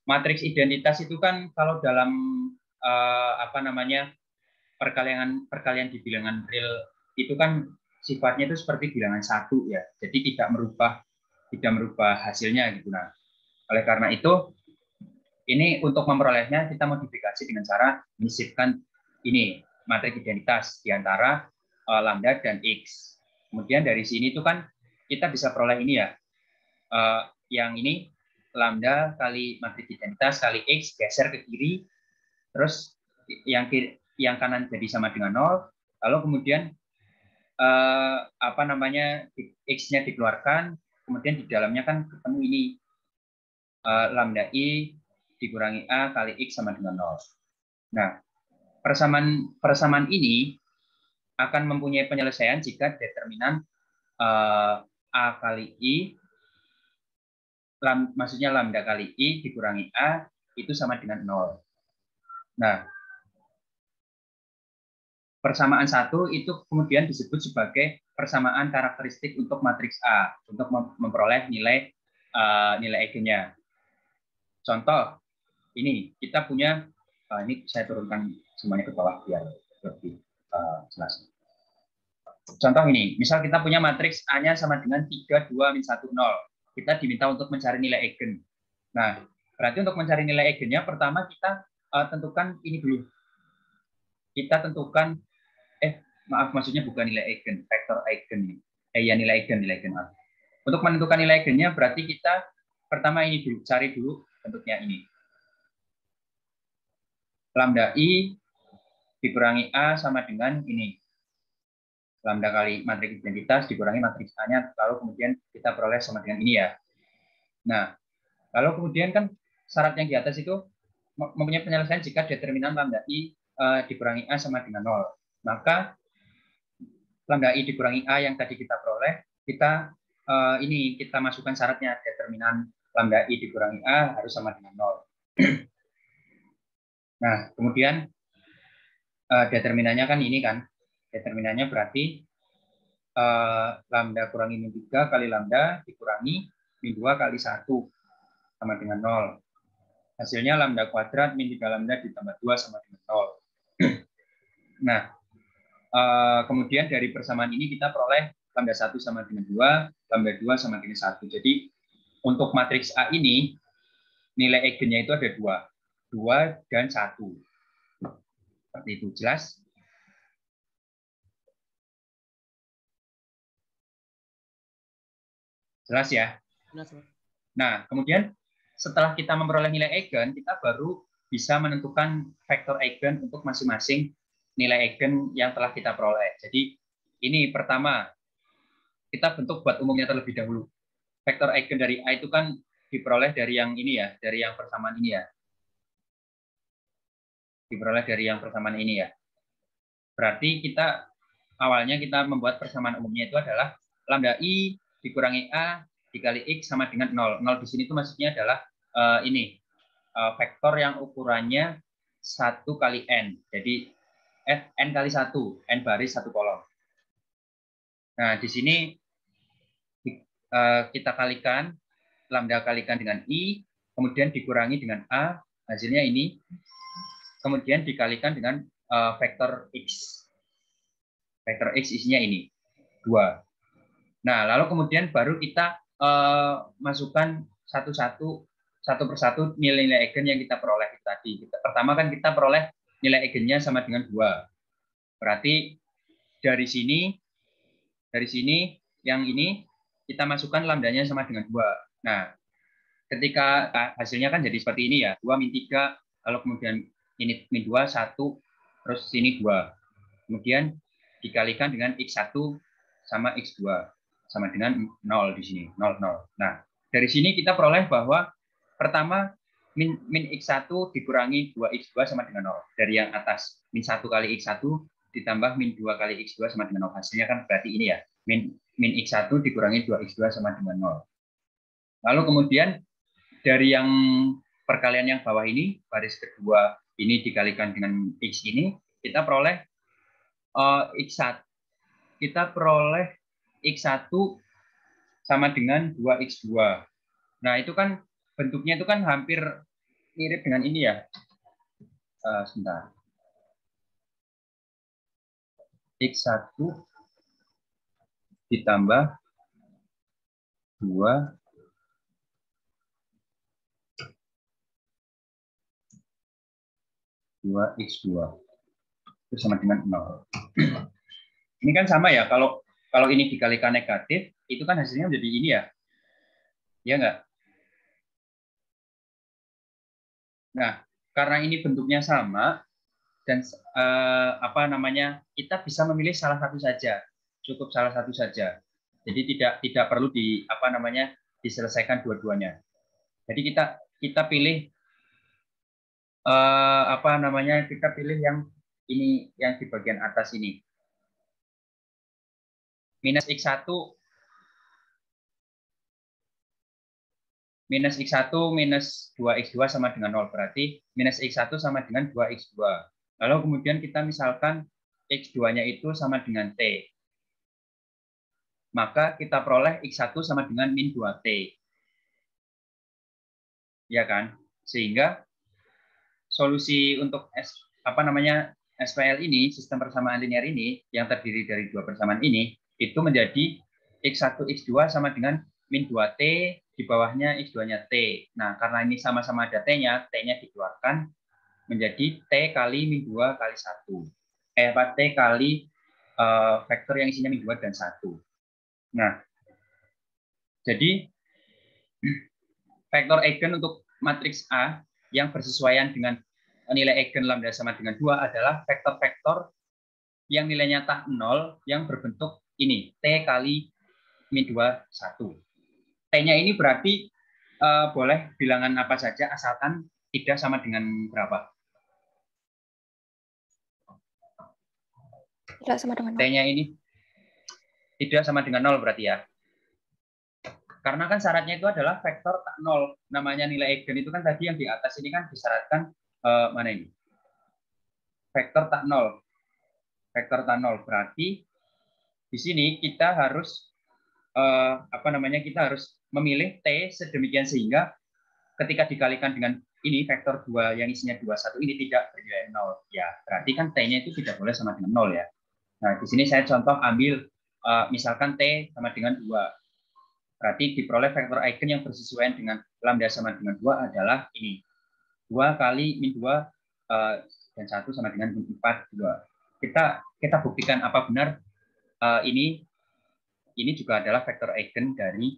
Matriks identitas itu kan kalau dalam apa namanya perkalian di bilangan real itu kan sifatnya itu seperti bilangan 1 ya. Jadi tidak merubah hasilnya gitu. Nah, oleh karena itu ini untuk memperolehnya kita modifikasi dengan cara menyisipkan ini matriks identitas di antara lambda dan X. Kemudian dari sini itu kan kita bisa peroleh ini ya. Yang ini lambda kali matriks identitas kali X geser ke kiri. Terus yang kanan jadi sama dengan 0. Lalu kemudian apa namanya X-nya dikeluarkan. Kemudian di dalamnya kan ketemu ini lambda I dikurangi A kali X sama dengan 0. Nah, persamaan ini akan mempunyai penyelesaian jika determinan A kali I, maksudnya lambda kali I dikurangi A, itu sama dengan 0. Nah, persamaan 1 itu kemudian disebut sebagai persamaan karakteristik untuk matriks A, untuk memperoleh nilai eigennya. Contoh, ini kita punya ini saya turunkan semuanya ke bawah biar lebih jelas. Contoh ini, misal kita punya matriks A-nya sama dengan 3, 2, min 1, 0. Kita diminta untuk mencari nilai eigen. Nah, berarti untuk mencari nilai eigennya pertama kita tentukan ini dulu. Kita tentukan maksudnya bukan nilai eigen, vektor eigen. Ya nilai eigen. Untuk menentukan nilai eigennya berarti kita pertama ini dulu, cari dulu bentuknya ini. Lambda I dikurangi A sama dengan ini. Lambda kali matriks identitas dikurangi matriks A-nya, lalu kemudian kita peroleh sama dengan ini ya. Nah, lalu kemudian kan syarat yang di atas itu mempunyai penyelesaian jika determinan lambda I dikurangi A sama dengan 0. Maka lambda I dikurangi A yang tadi kita peroleh, kita masukkan syaratnya, determinan lambda I dikurangi A harus sama dengan 0. Nah, kemudian determinannya kan ini kan. Determinannya berarti lambda kurangi min 3 kali lambda dikurangi min 2 kali 1 sama dengan 0. Hasilnya lambda kuadrat min 3 lambda ditambah 2 sama dengan 0. Nah, kemudian dari persamaan ini kita peroleh lambda 1 sama dengan 2, lambda 2 sama dengan 1. Jadi untuk matriks A ini nilai eigennya itu ada 2 dan 1. Seperti itu, jelas? Jelas ya? Nah, kemudian setelah kita memperoleh nilai eigen, kita baru bisa menentukan vektor eigen untuk masing-masing nilai eigen yang telah kita peroleh. Jadi ini pertama, kita bentuk buat umumnya terlebih dahulu. Vektor eigen dari A itu kan diperoleh dari yang ini ya, dari yang persamaan ini ya. Diperoleh dari yang persamaan ini ya. Berarti kita awalnya kita membuat persamaan umumnya itu adalah lambda I dikurangi A dikali X sama dengan 0. 0 di sini itu maksudnya adalah vektor yang ukurannya 1 kali N. Jadi N kali 1, N baris 1 kolom. Nah, di sini kita kalikan, lambda kalikan dengan I, kemudian dikurangi dengan A, hasilnya ini, kemudian dikalikan dengan vektor X. Vektor X isinya ini, 2. Nah, lalu kemudian baru kita masukkan satu persatu nilai-nilai eigen yang kita peroleh tadi. Pertama kan kita peroleh nilai eigennya sama dengan 2. Berarti dari sini yang ini kita masukkan lambdanya sama dengan 2. Nah, ketika hasilnya kan jadi seperti ini ya, 2 min 3, lalu kemudian ini min 2, 1, terus sini 2. Kemudian dikalikan dengan X1 sama X2, sama dengan 0 di sini, 0, 0. Nah, dari sini kita peroleh bahwa pertama, min X1 dikurangi 2X2 sama dengan 0. Dari yang atas, min 1 kali X1 ditambah min 2 kali X2 sama dengan 0. Hasilnya kan berarti ini ya, min X1 dikurangi 2X2 sama dengan 0. Lalu kemudian dari yang perkalian yang bawah ini, baris kedua ini dikalikan dengan X ini, kita peroleh X1. Kita peroleh X1 sama dengan 2X2. Nah, itu kan bentuknya itu kan hampir mirip dengan ini ya. Sebentar. X1 ditambah 2 2X2 itu sama dengan 0. Ini kan sama ya, kalau ini dikalikan negatif, itu kan hasilnya menjadi ini ya. Ya enggak? Nah, karena ini bentuknya sama dan kita bisa memilih salah satu saja. Cukup salah satu saja. Jadi tidak perlu diselesaikan dua-duanya. Jadi kita pilih kita pilih yang ini, yang di bagian atas ini. Minus X1 minus 2X2 sama dengan 0. Berarti minus X1 sama dengan 2X2. Lalu kemudian kita misalkan X2-nya itu sama dengan T. Maka kita peroleh X1 sama dengan min 2T. Ya kan? Sehingga solusi untuk SPL ini, sistem persamaan linear ini, yang terdiri dari dua persamaan ini, itu menjadi X1, X2 sama dengan min 2T, di bawahnya X2-nya T. Nah, karena ini sama-sama ada T-nya, T-nya dikeluarkan menjadi T kali min 2 kali 1. T kali vektor yang isinya min 2 dan 1. Nah, jadi vektor eigen untuk matriks A yang bersesuaian dengan nilai eigen lambda sama dengan 2 adalah vektor-vektor yang nilainya tak 0 yang berbentuk ini, T kali min 2, 1. T-nya ini berarti boleh bilangan apa saja asalkan tidak sama dengan berapa? Tidak sama dengan 0. T-nya ini tidak sama dengan 0 berarti ya. Karena kan syaratnya itu adalah vektor tak 0. Namanya nilai eigen itu kan tadi yang di atas ini kan disyaratkan mana ini? Vektor tak 0. Vektor tak 0 berarti di sini kita harus kita harus memilih T sedemikian sehingga ketika dikalikan dengan ini vektor 2 yang isinya 21 ini tidak bernilai 0. Ya, berarti kan T-nya itu tidak boleh sama dengan 0 ya. Nah, di sini saya contoh ambil misalkan T sama dengan 2. Berarti diperoleh vektor eigen yang bersesuaian dengan lambda sama dengan 2 adalah ini. 2 kali min 2 dan 1 sama dengan min 4, 2. Kita buktikan apa benar ini juga adalah vektor eigen dari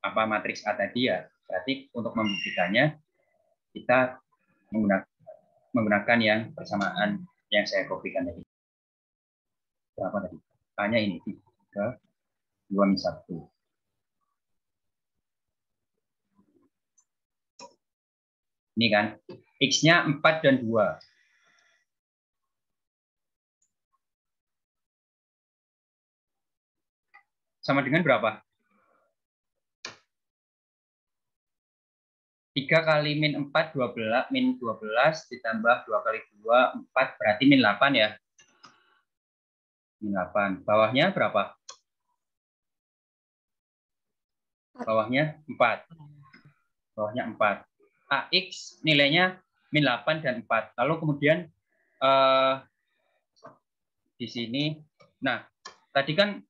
matriks A tadi ya. Berarti untuk membuktikannya kita menggunakan yang persamaan yang saya kopikan tadi. Berapa tadi? A-nya ini 3, 2 min 1. Ini kan X-nya 4 dan 2. Sama dengan berapa? 3 kali min 4, 12, min 12 ditambah 2 kali 2, 4, berarti min 8 ya. Min 8. Bawahnya berapa? Bawahnya 4. Bawahnya 4. AX nilainya min 8 dan 4. Lalu kemudian di sini, nah tadi kan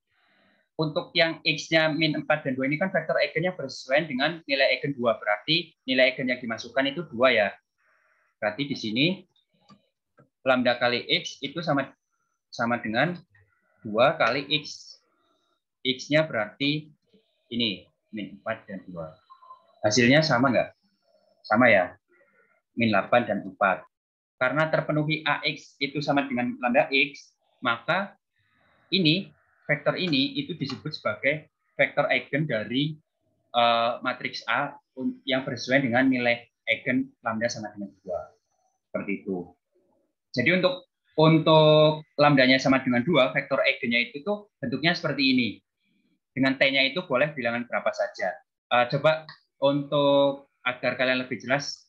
untuk yang X-nya min 4 dan 2 ini kan vektor eigennya bersesuaian dengan nilai eigen 2. Berarti nilai eigen yang dimasukkan itu 2 ya. Berarti di sini lambda kali X itu sama dengan 2 kali X. X-nya berarti ini, min 4 dan 2. Hasilnya sama nggak? Sama ya, min 8 dan 4. Karena terpenuhi AX itu sama dengan lambda X, maka ini vektor ini itu disebut sebagai vektor eigen dari matriks A yang bersesuaian dengan nilai eigen lambda sama dengan 2. Seperti itu. Jadi untuk lambdanya sama dengan 2, vektor eigennya itu tuh bentuknya seperti ini. Dengan T-nya itu boleh bilangan berapa saja. Coba untuk agar kalian lebih jelas,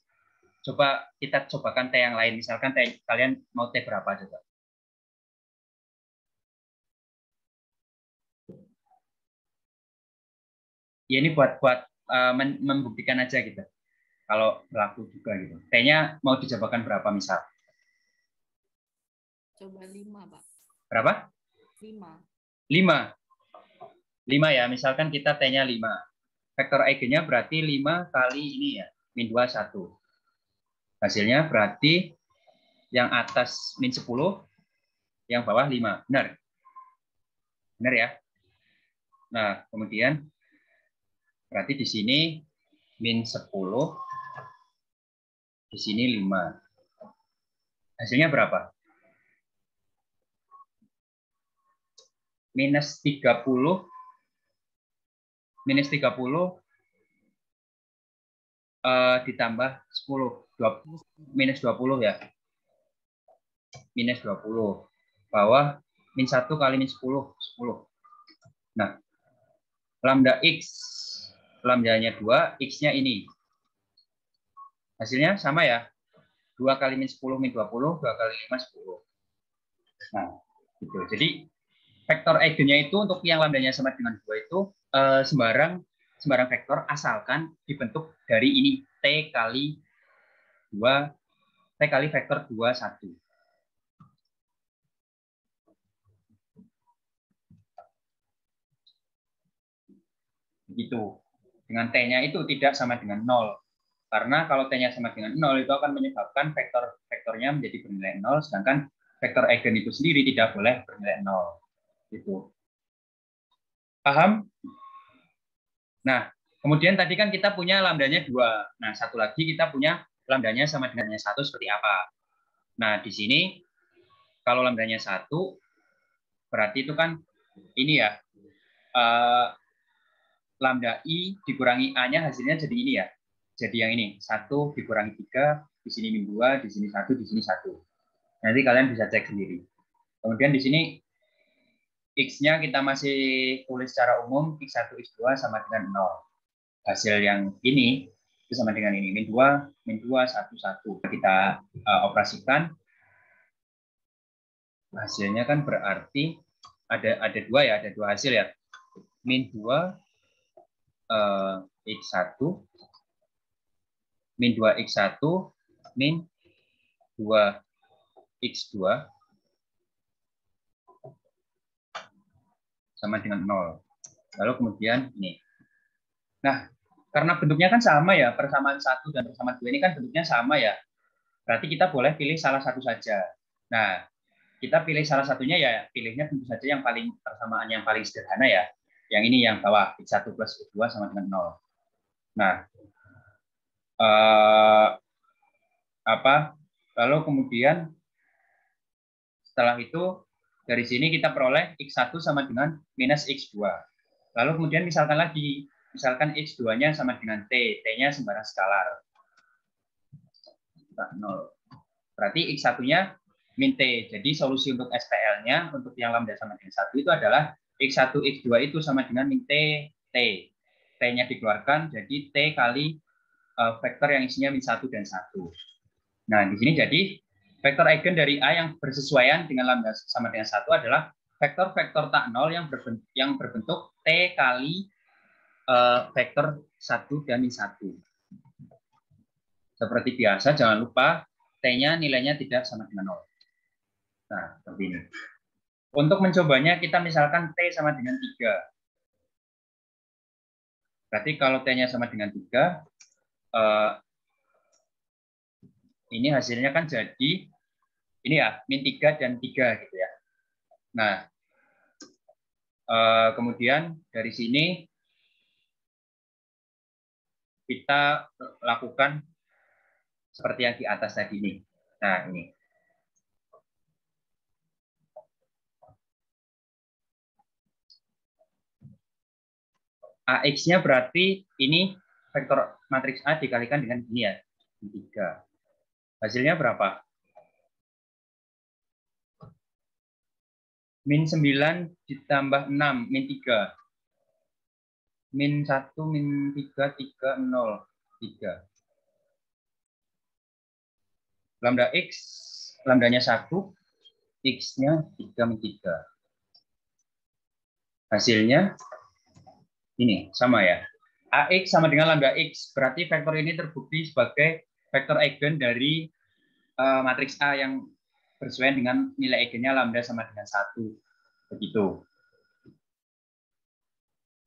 coba kita cobakan T yang lain. Misalkan T, kalian mau T berapa coba? Ya ini buat membuktikan aja gitu. Kalau berlaku juga gitu. T-nya mau dicobakan berapa misal? Coba 5, Pak. Berapa? 5. 5 ya, misalkan kita T-nya 5. Vektor eigennya berarti 5 kali ini ya, min 2, 1. Hasilnya berarti yang atas min 10, yang bawah 5. Benar? Benar ya? Nah, kemudian berarti di sini min 10, di sini 5. Hasilnya berapa? Minus 30 ditambah 10, minus 20 ya. Minus 20. Bawah min 1 kali min 10, 10. Nah, lambda X, lambdanya 2, X-nya ini. Hasilnya sama ya. 2 kali min 10, min 20, 2 kali 5, 10. Nah, gitu. Jadi, vektor eigennya itu untuk yang lambdanya sama dengan 2 itu sembarang vektor asalkan dibentuk dari ini T kali vektor 2, 1. Begitu. Dengan T-nya itu tidak sama dengan 0. Karena kalau T-nya sama dengan 0 itu akan menyebabkan vektornya menjadi bernilai 0, sedangkan vektor eigen itu sendiri tidak boleh bernilai 0. Gitu. Paham? Nah, kemudian tadi kan kita punya lambdanya 2. Nah, satu lagi kita punya lambdanya sama dengan 1 seperti apa. Nah, di sini kalau lambdanya 1 berarti itu kan ini ya. Lambda I dikurangi A-nya hasilnya jadi ini ya. Jadi yang ini, 1 dikurangi 3, di sini min 2, di sini 1, di sini 1. Nanti kalian bisa cek sendiri. Kemudian di sini X-nya kita masih tulis secara umum, X1, X2 sama dengan 0. Hasil yang ini itu sama dengan ini, min 2, 1, 1. Kita operasikan, hasilnya kan berarti ada 2 ya, ada 2 hasil ya. Min 2, X1, min 2X1, min 2X2, sama dengan 0. Lalu kemudian ini. Nah, karena bentuknya kan sama ya, persamaan 1 dan persamaan 2 ini kan bentuknya sama ya. berarti kita boleh pilih salah satu saja. Nah, kita pilih salah satunya ya, pilihnya tentu saja yang paling persamaan yang paling sederhana ya. Yang ini yang bawah, X1 plus X2 sama dengan 0. Nah, lalu kemudian setelah itu dari sini kita peroleh X1 sama dengan minus X2. Lalu kemudian misalkan X2-nya sama dengan T, T-nya sembarang skalar. 0. Berarti X1-nya min T. Jadi solusi untuk SPL-nya, untuk yang lambda sama dengan 1 itu adalah X1, X2 itu sama dengan min T, T. T-nya dikeluarkan, jadi T kali vektor yang isinya min 1 dan 1. Nah, di sini jadi vektor eigen dari A yang bersesuaian dengan lambda sama dengan 1 adalah vektor-vektor tak nol yang berbentuk T kali vektor 1 dan min 1. Seperti biasa, jangan lupa T-nya nilainya tidak sama dengan 0. Nah, seperti ini. Untuk mencobanya, kita misalkan T sama dengan 3. Berarti kalau T-nya sama dengan 3, ini hasilnya kan jadi, ini ya, min 3 dan 3 gitu ya. Nah, kemudian dari sini, kita lakukan seperti yang di atas tadi ini. Nah, ini. AX-nya berarti ini vektor matriks A dikalikan dengan ini ya, 3. Hasilnya berapa? Min 9 ditambah 6, min 3. Min 1, min 3, 3, 0, 3. Lambda X, lambdanya 1, X-nya 3, min 3. Hasilnya ini sama ya. AX sama dengan lambda X. Berarti vektor ini terbukti sebagai vektor eigen dari matriks A yang bersesuaian dengan nilai eigennya lambda sama dengan 1. Begitu.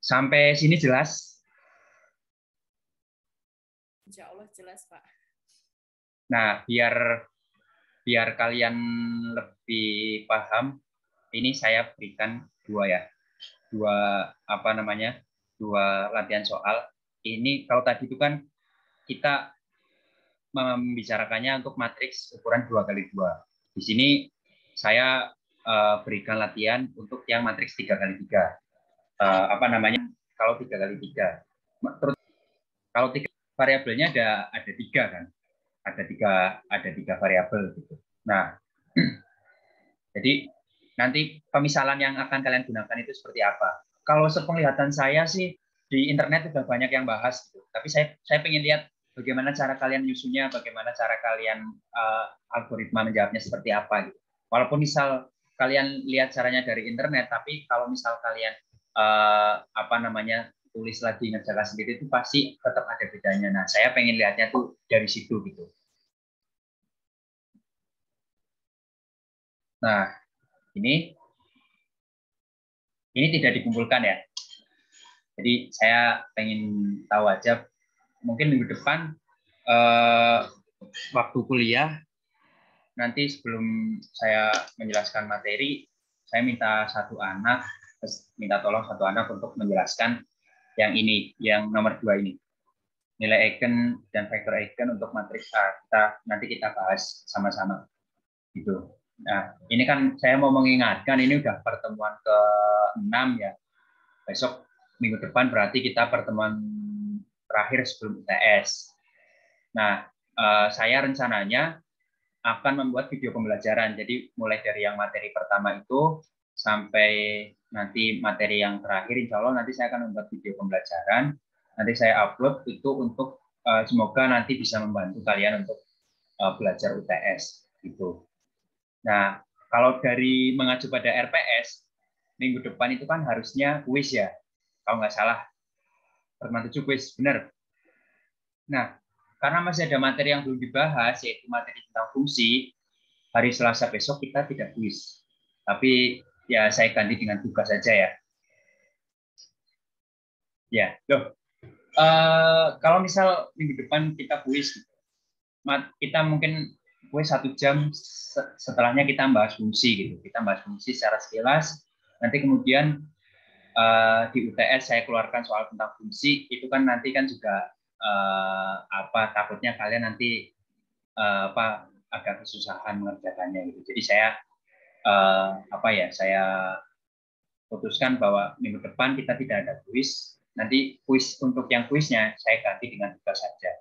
Sampai sini jelas? Insya Allah jelas, Pak. Nah, biar kalian lebih paham, ini saya berikan dua latihan soal. Ini kalau tadi itu kan kita membicarakannya untuk matriks ukuran 2x2. Di sini saya berikan latihan untuk yang matriks 3x3. Kalau 3x3. Terus kalau 3 variabelnya ada 3 kan? Ada tiga variabel gitu. Nah, jadi nanti pemisalan yang akan kalian gunakan itu seperti apa? Kalau sepenglihatan saya sih di internet sudah banyak yang bahas, gitu. Tapi saya pengen lihat bagaimana cara kalian nyusunnya, bagaimana cara kalian algoritma menjawabnya seperti apa gitu. Walaupun misal kalian lihat caranya dari internet, tapi kalau misal kalian tulis lagi ngerjakan sendiri itu pasti tetap ada bedanya. Nah, saya pengen lihatnya tuh dari situ gitu. Nah, ini tidak dikumpulkan ya. Jadi saya pengen tahu aja, mungkin minggu depan waktu kuliah, nanti sebelum saya menjelaskan materi, saya minta tolong satu anak untuk menjelaskan yang ini, yang nomor 2 ini. Nilai eigen dan vektor eigen untuk matriks A. Nanti kita bahas sama-sama. Gitu. Nah, ini kan saya mau mengingatkan, ini udah pertemuan ke-6 ya. Besok minggu depan berarti kita pertemuan terakhir sebelum UTS. Nah, saya rencananya akan membuat video pembelajaran. Jadi mulai dari yang materi pertama itu sampai nanti materi yang terakhir, insya Allah nanti saya akan membuat video pembelajaran. Nanti saya upload itu untuk semoga nanti bisa membantu kalian untuk belajar UTS gitu. Nah, kalau dari mengacu pada RPS, minggu depan itu kan harusnya kuis ya. Kalau nggak salah, pertemuan 7 kuis, benar. Nah, karena masih ada materi yang belum dibahas, yaitu materi tentang fungsi, hari Selasa besok kita tidak kuis. Tapi ya saya ganti dengan tugas saja ya. Ya, loh. Kalau misal minggu depan kita kuis, kita mungkin 1 jam setelahnya kita bahas fungsi gitu. Kita bahas fungsi secara sekilas. Nanti kemudian di UTS saya keluarkan soal tentang fungsi, itu kan nanti kan juga takutnya kalian nanti agak kesusahan mengerjakannya gitu. Jadi saya saya putuskan bahwa minggu depan kita tidak ada kuis. Nanti kuis untuk yang kuisnya saya ganti dengan tugas saja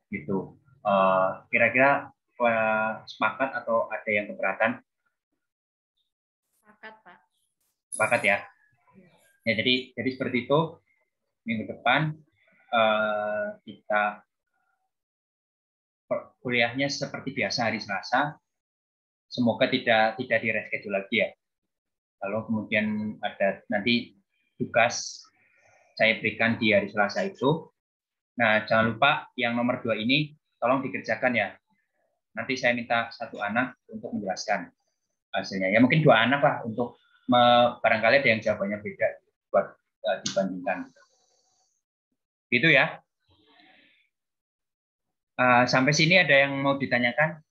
gitu. Kira-kira sepakat atau ada yang keberatan? Sepakat, Pak. Sepakat ya. Ya, jadi seperti itu. Minggu depan kita kuliahnya seperti biasa hari Selasa. Semoga tidak di-reschedule lagi ya. Kalau kemudian ada nanti tugas saya berikan di hari Selasa itu. Nah, jangan lupa yang nomor 2 ini tolong dikerjakan ya. Nanti saya minta 1 anak untuk menjelaskan hasilnya. Ya mungkin 2 anak lah untuk barangkali ada yang jawabannya beda buat dibandingkan. Gitu ya. Sampai sini ada yang mau ditanyakan?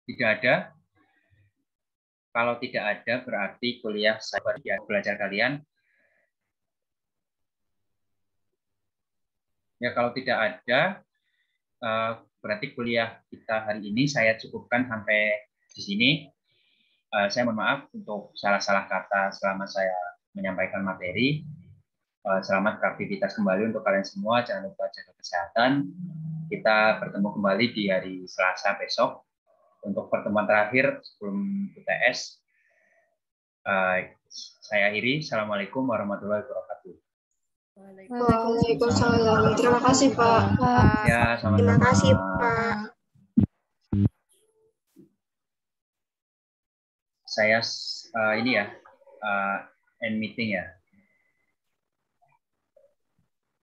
Tidak ada. Kalau tidak ada, berarti kuliah saya belajar kalian. Ya, kalau tidak ada, berarti kuliah kita hari ini saya cukupkan sampai di sini. Saya mohon maaf untuk salah-salah kata selama saya menyampaikan materi. Selamat beraktivitas kembali untuk kalian semua. Jangan lupa jaga kesehatan. Kita bertemu kembali di hari Selasa besok. Untuk pertemuan terakhir sebelum UTS, saya akhiri. Assalamualaikum warahmatullahi wabarakatuh. Waalaikumsalam. Terima kasih, Pak. Ya, sama-sama. Terima kasih, Pak. Saya end meeting ya.